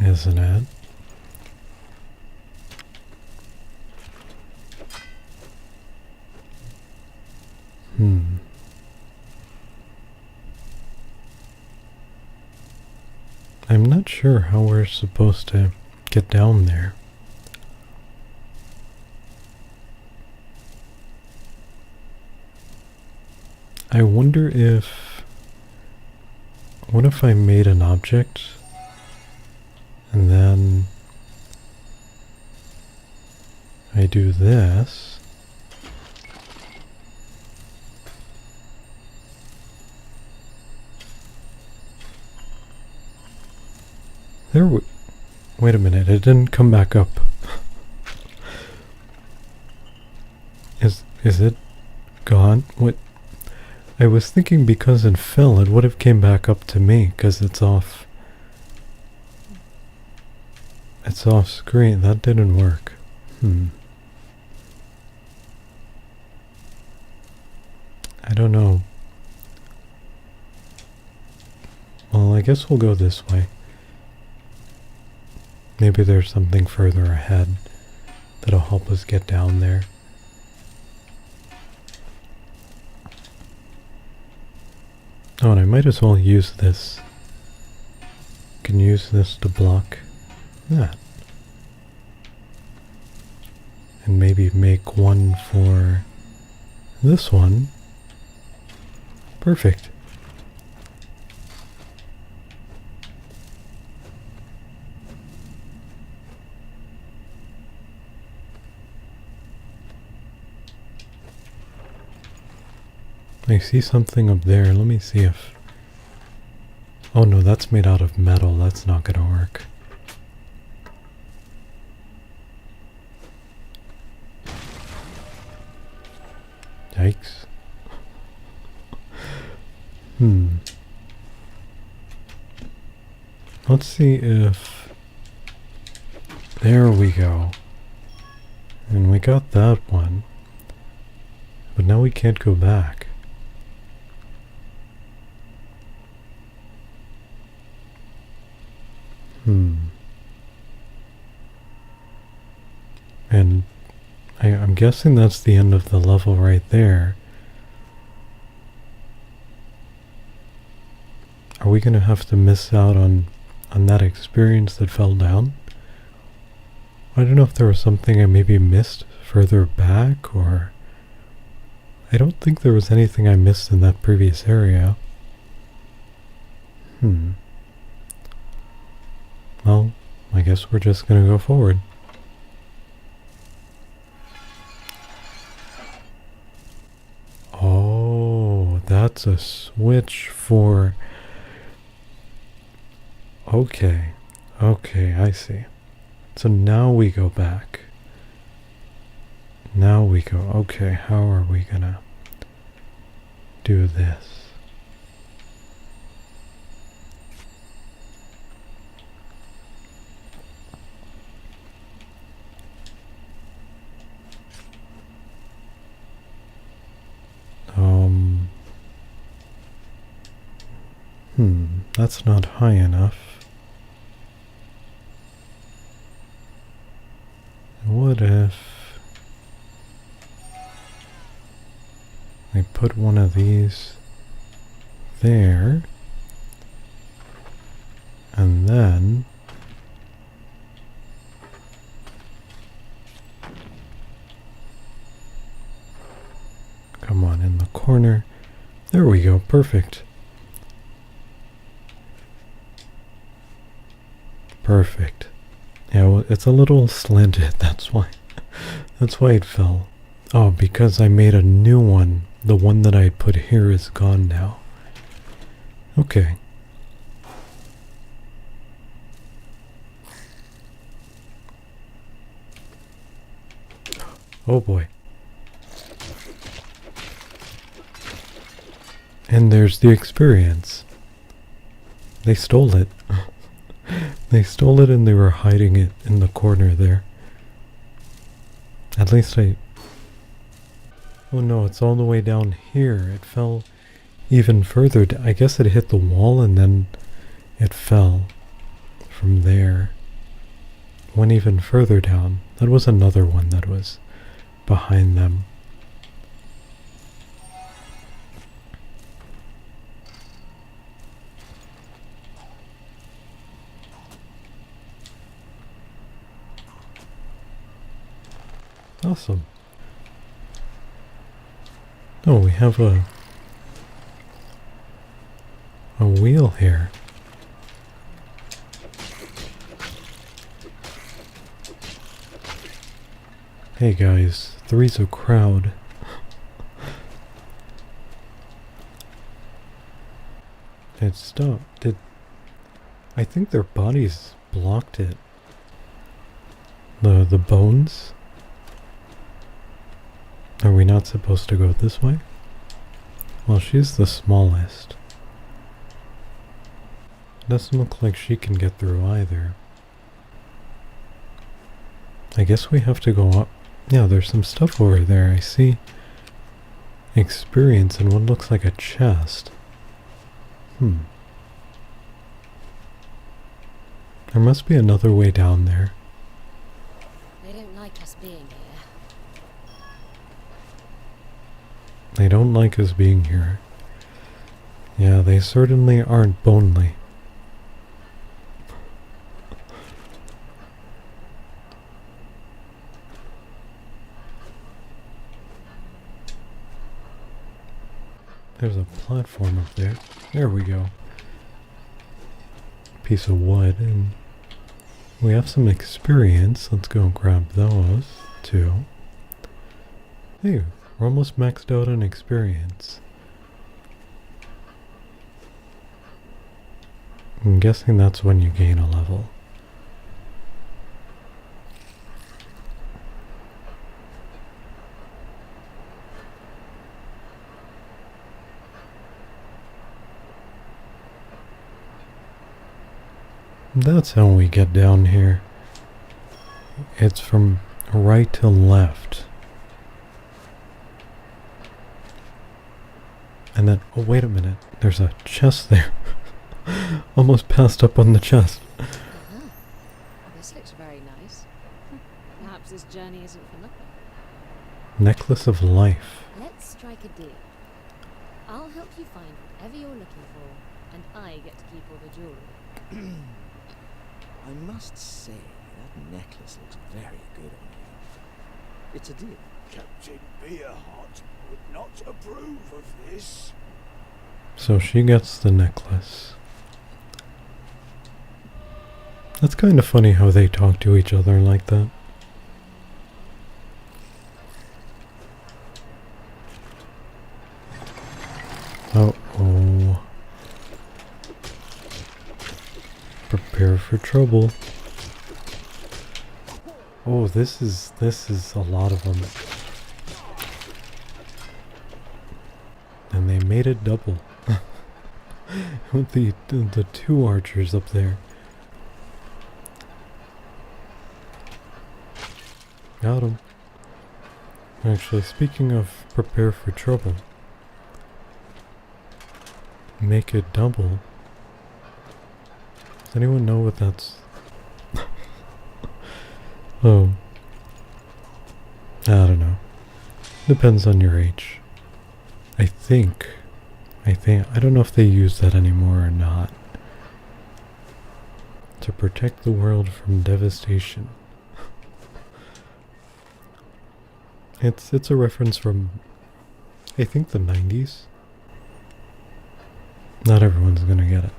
isn't it. I'm not sure how we're supposed to get down there. I wonder if... What if I made an object and then I do this? Wait a minute, it didn't come back up. Is it gone? What? I was thinking because it fell, it would have came back up to me, because it's off. It's off screen. That didn't work. I don't know. Well, I guess we'll go this way. Maybe there's something further ahead that'll help us get down there. Oh, and I might as well use this. Can use this to block that. And maybe make one for this one. Perfect. I see something up there. Let me see if... Oh no, that's made out of metal. That's not gonna work. Yikes. Let's see if... There we go. And we got that one. But now we can't go back. And I'm guessing that's the end of the level right there. Are we gonna have to miss out on that experience that fell down? I don't know if there was something I maybe missed further back, or... I don't think there was anything I missed in that previous area. Well, I guess we're just gonna go forward. Oh, that's a switch for... Okay, I see. So now we go back. Now we go. Okay, how are we gonna do this? That's not high enough. What if I put one of these there, and then come on in the corner. There we go, perfect. Perfect. Yeah, well, it's a little slanted, that's why. That's why it fell. Oh, because I made a new one. The one that I put here is gone now. Okay. Oh boy. And there's the experience. They stole it. They stole it and they were hiding it in the corner there. At least I... Oh no, it's all the way down here. It fell even further. I guess it hit the wall and then it fell from there. Went even further down. That was another one that was behind them. Awesome. Oh, we have a wheel here. Hey guys, three's a crowd. It stopped. I think their bodies blocked it. The bones? Are we not supposed to go this way? Well, she's the smallest. Doesn't look like she can get through either. I guess we have to go up. Yeah, there's some stuff over there. I see experience in what looks like a chest. There must be another way down there. They don't like us being here. They don't like us being here. Yeah, they certainly aren't bonely. There's a platform up there. There we go. Piece of wood, and we have some experience. Let's go grab those too. Hey, we're almost maxed out on experience. I'm guessing that's when you gain a level. That's how we get down here. It's from right to left. And then, oh wait a minute, there's a chest there. Almost passed up on the chest. This looks very nice. Perhaps this journey isn't for nothing. Necklace of life. Let's strike a deal. I'll help you find whatever you're looking for, and I get to keep all the jewelry. I must say, that necklace looks very good on you. It's a deal. Captain Beerheart would not approve of this. So she gets the necklace. That's kind of funny how they talk to each other like that. Uh-oh. Prepare for trouble. Oh, this is a lot of them. And they made it double. With the two archers up there. Got him. Actually, speaking of prepare for trouble. Make it double. Does anyone know what that's... Oh. I don't know. Depends on your age. I think, I don't know if they use that anymore or not. To protect the world from devastation. It's a reference from, I think, the 90s. Not everyone's gonna get it.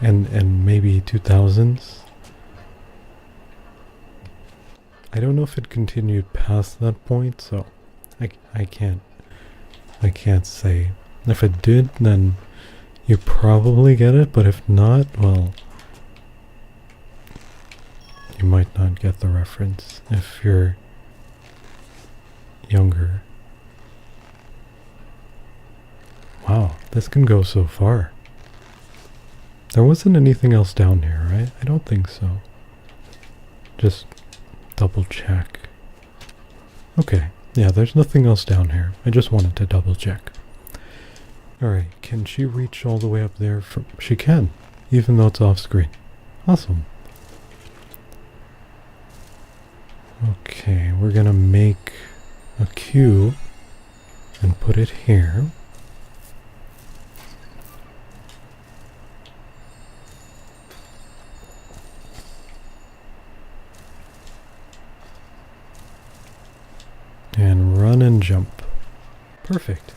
And maybe 2000s. I don't know if it continued past that point, so I can't say. If it did, then you probably get it, but if not, well, you might not get the reference if you're younger. Wow, this can go so far. There wasn't anything else down here, right? I don't think so. Just double check. Okay, yeah, there's nothing else down here. I just wanted to double check. Alright, can she reach all the way up there? She can, even though it's off screen. Awesome. Okay, we're gonna make a cube and put it here. And run and jump. Perfect.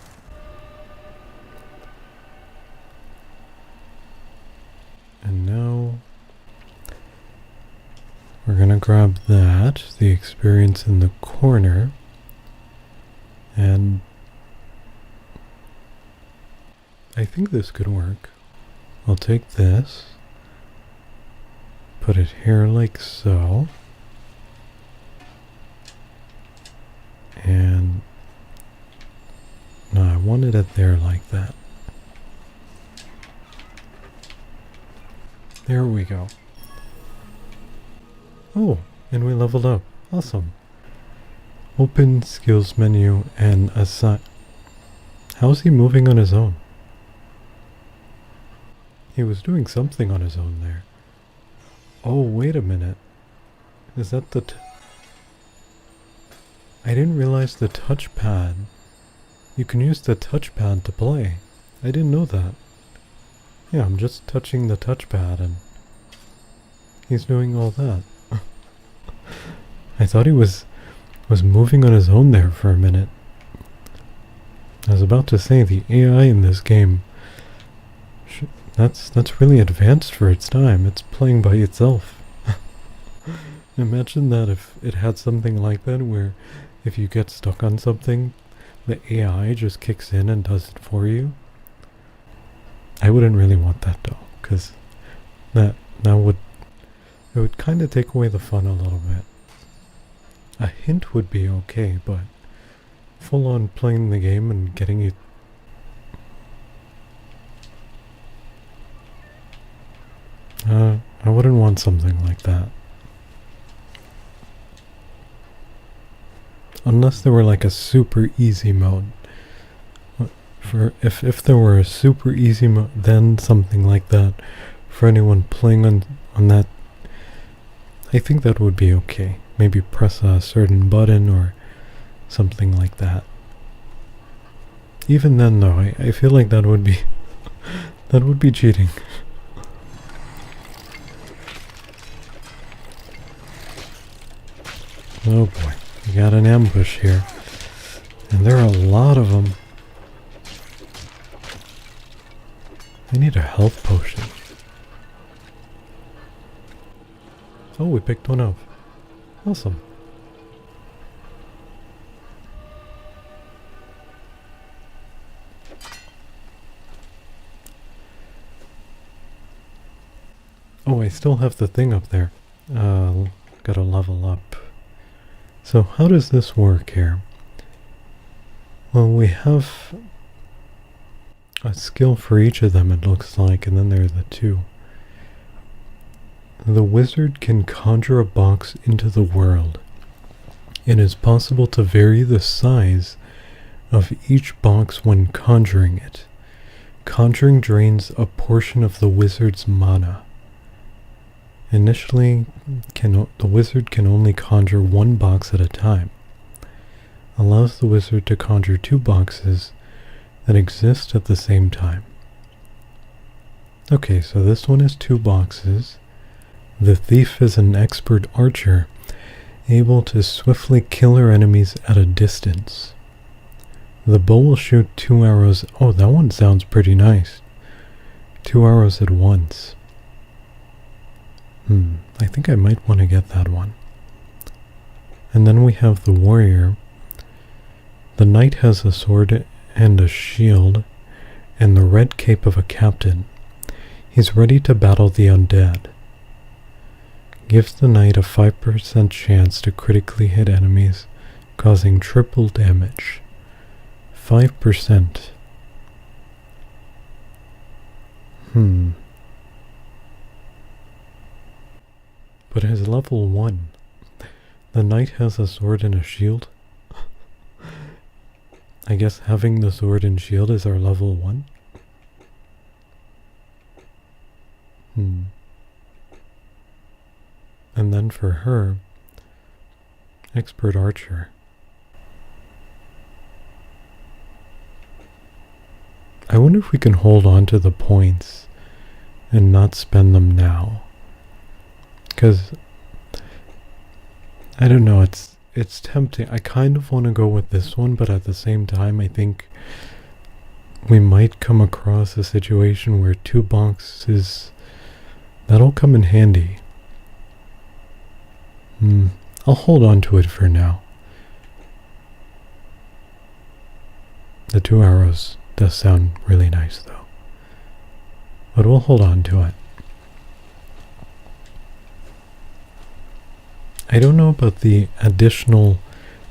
And now we're gonna grab that, the experience in the corner, and I think this could work. I'll take this, put it here like so, and no, I wanted it there like that. There we go. Oh, and we leveled up. Awesome. Open skills menu and assign. How's he moving on his own? He was doing something on his own there. Oh, wait a minute. Is that the... I didn't realize the touchpad. You can use the touchpad to play. I didn't know that. Yeah, I'm just touching the touchpad and he's doing all that. I thought he was moving on his own there for a minute. I was about to say the AI in this game, that's really advanced for its time. It's playing by itself. Imagine that if it had something like that where if you get stuck on something, the AI just kicks in and does it for you. I wouldn't really want that though, because that would kind of take away the fun a little bit. A hint would be okay, but full on playing the game and getting it. I wouldn't want something like that. Unless there were like a super easy mode. If there were a super easy mode, then something like that for anyone playing on that, I think that would be okay. Maybe press a certain button or something like that. Even then though, I feel like that would be that would be cheating. Oh boy, we got an ambush here. And there are a lot of them. I need a health potion. Oh, we picked one up. Awesome. Oh, I still have the thing up there. Gotta level up. So how does this work here? Well, we have a skill for each of them, it looks like, and then there are the two. The wizard can conjure a box into the world. It is possible to vary the size of each box when conjuring it. Conjuring drains a portion of the wizard's mana. Initially, the wizard can only conjure one box at a time. Allows the wizard to conjure two boxes that exist at the same time. Okay, so this one is two boxes. The thief is an expert archer, able to swiftly kill her enemies at a distance. The bow will shoot 2 arrows. Oh, that one sounds pretty nice. 2 arrows at once. I think I might want to get that one. And then we have the warrior. The knight has a sword and a shield, and the red cape of a captain. He's ready to battle the undead. Gives the knight a 5% chance to critically hit enemies, causing triple damage. 5%. But as level 1, the knight has a sword and a shield. I guess having the sword and shield is our level 1. And then for her, expert archer. I wonder if we can hold on to the points and not spend them now. Because, I don't know, it's tempting. I kind of want to go with this one, but at the same time, I think we might come across a situation where 2 boxes, that'll come in handy. I'll hold on to it for now. The 2 arrows does sound really nice though. But we'll hold on to it. I don't know about the additional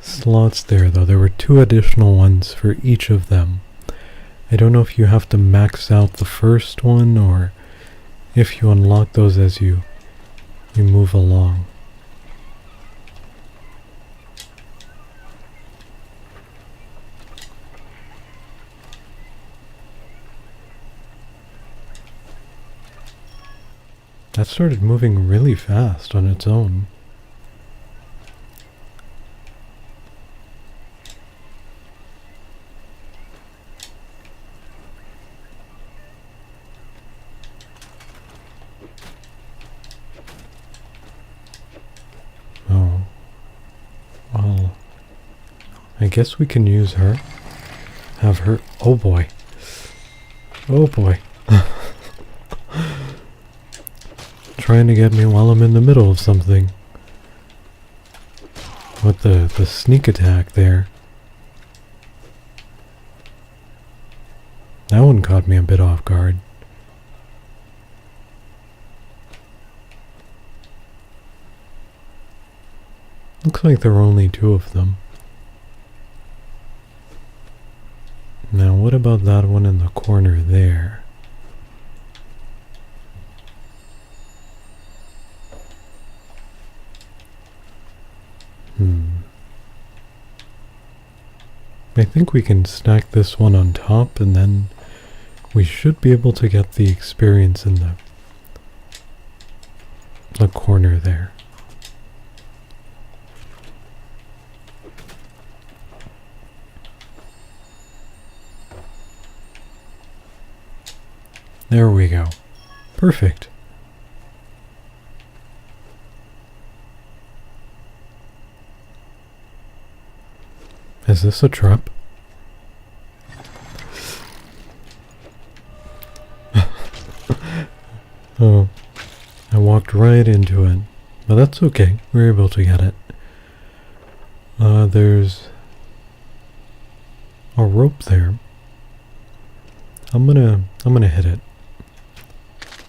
slots there though. There were 2 additional ones for each of them. I don't know if you have to max out the first one or if you unlock those as you move along. That started moving really fast on its own. Oh. Well, I guess we can use her. Have her. Oh boy. Oh boy. Trying to get me while I'm in the middle of something. With the sneak attack there. That one caught me a bit off guard. Looks like there are only 2 of them. Now what about that one in the corner there? I think we can stack this one on top and then we should be able to get the experience in the corner there. There we go. Perfect. Is this a trap? Oh, I walked right into it. But that's okay. We were able to get it. There's a rope there. I'm gonna hit it.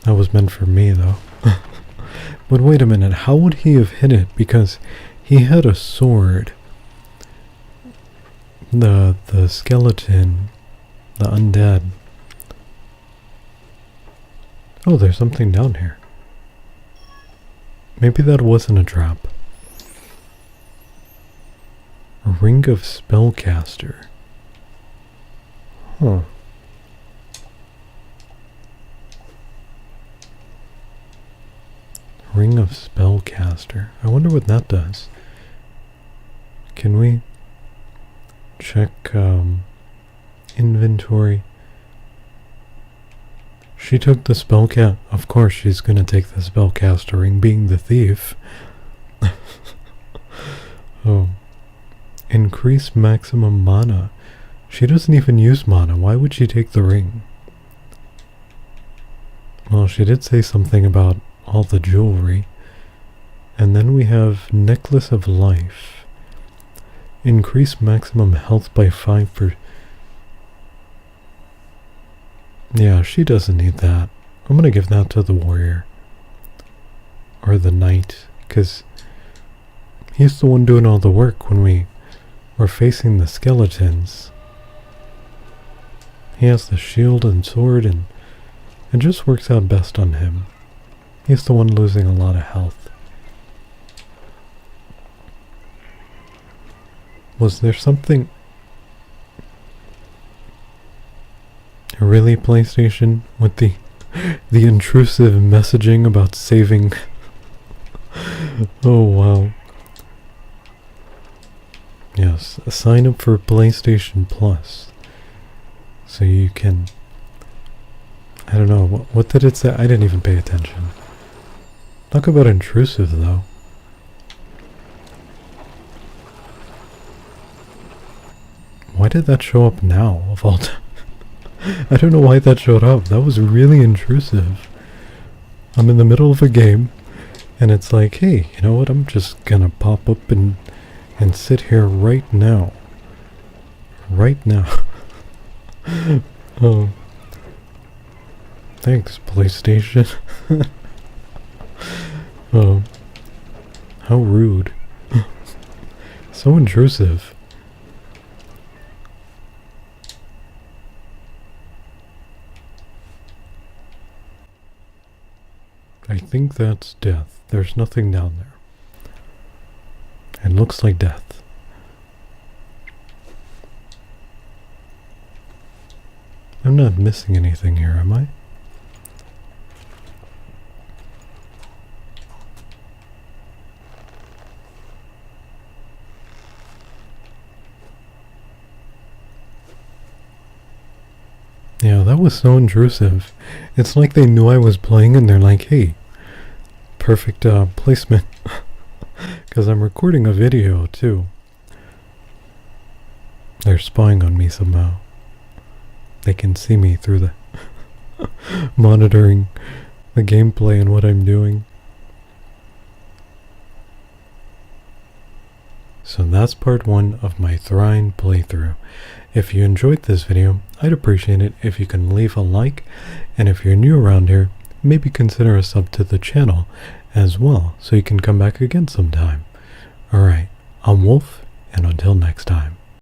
That was meant for me though. But wait a minute, how would he have hit it? Because he had a sword. The skeleton, the undead. Oh, there's something down here. Maybe that wasn't a trap. A ring of spellcaster. Huh. Ring of spellcaster. I wonder what that does. Can we check inventory? She took the spellcast. Of course she's gonna take the spellcaster ring, being the thief. Oh. Increase maximum mana. She doesn't even use mana. Why would she take the ring? Well, she did say something about all the jewelry. And then we have Necklace of Life. Increase maximum health by 5%. Yeah, she doesn't need that. I'm gonna give that to the warrior. Or the knight. Because he's the one doing all the work when we were facing the skeletons. He has the shield and sword, and it just works out best on him. He's the one losing a lot of health. Was there something... Really, PlayStation? With the intrusive messaging about saving... Oh, wow. Yes, sign up for PlayStation Plus. So you can... I don't know, what did it say? I didn't even pay attention. Talk about intrusive, though. Why did that show up now, of all time? I don't know why that showed up. That was really intrusive. I'm in the middle of a game, and it's like, hey, you know what? I'm just gonna pop up and sit here right now. Right now. Oh. Thanks, PlayStation. Oh. How rude. So intrusive. I think that's death. There's nothing down there. It looks like death. I'm not missing anything here, am I? Yeah, that was so intrusive. It's like they knew I was playing and they're like, hey, perfect placement. Because I'm recording a video too. They're spying on me somehow. They can see me through the monitoring the gameplay and what I'm doing. So that's part 1 of my Trine playthrough. If you enjoyed this video, I'd appreciate it if you can leave a like, and if you're new around here, maybe consider a sub to the channel as well, so you can come back again sometime. Alright, I'm Wolf, and until next time.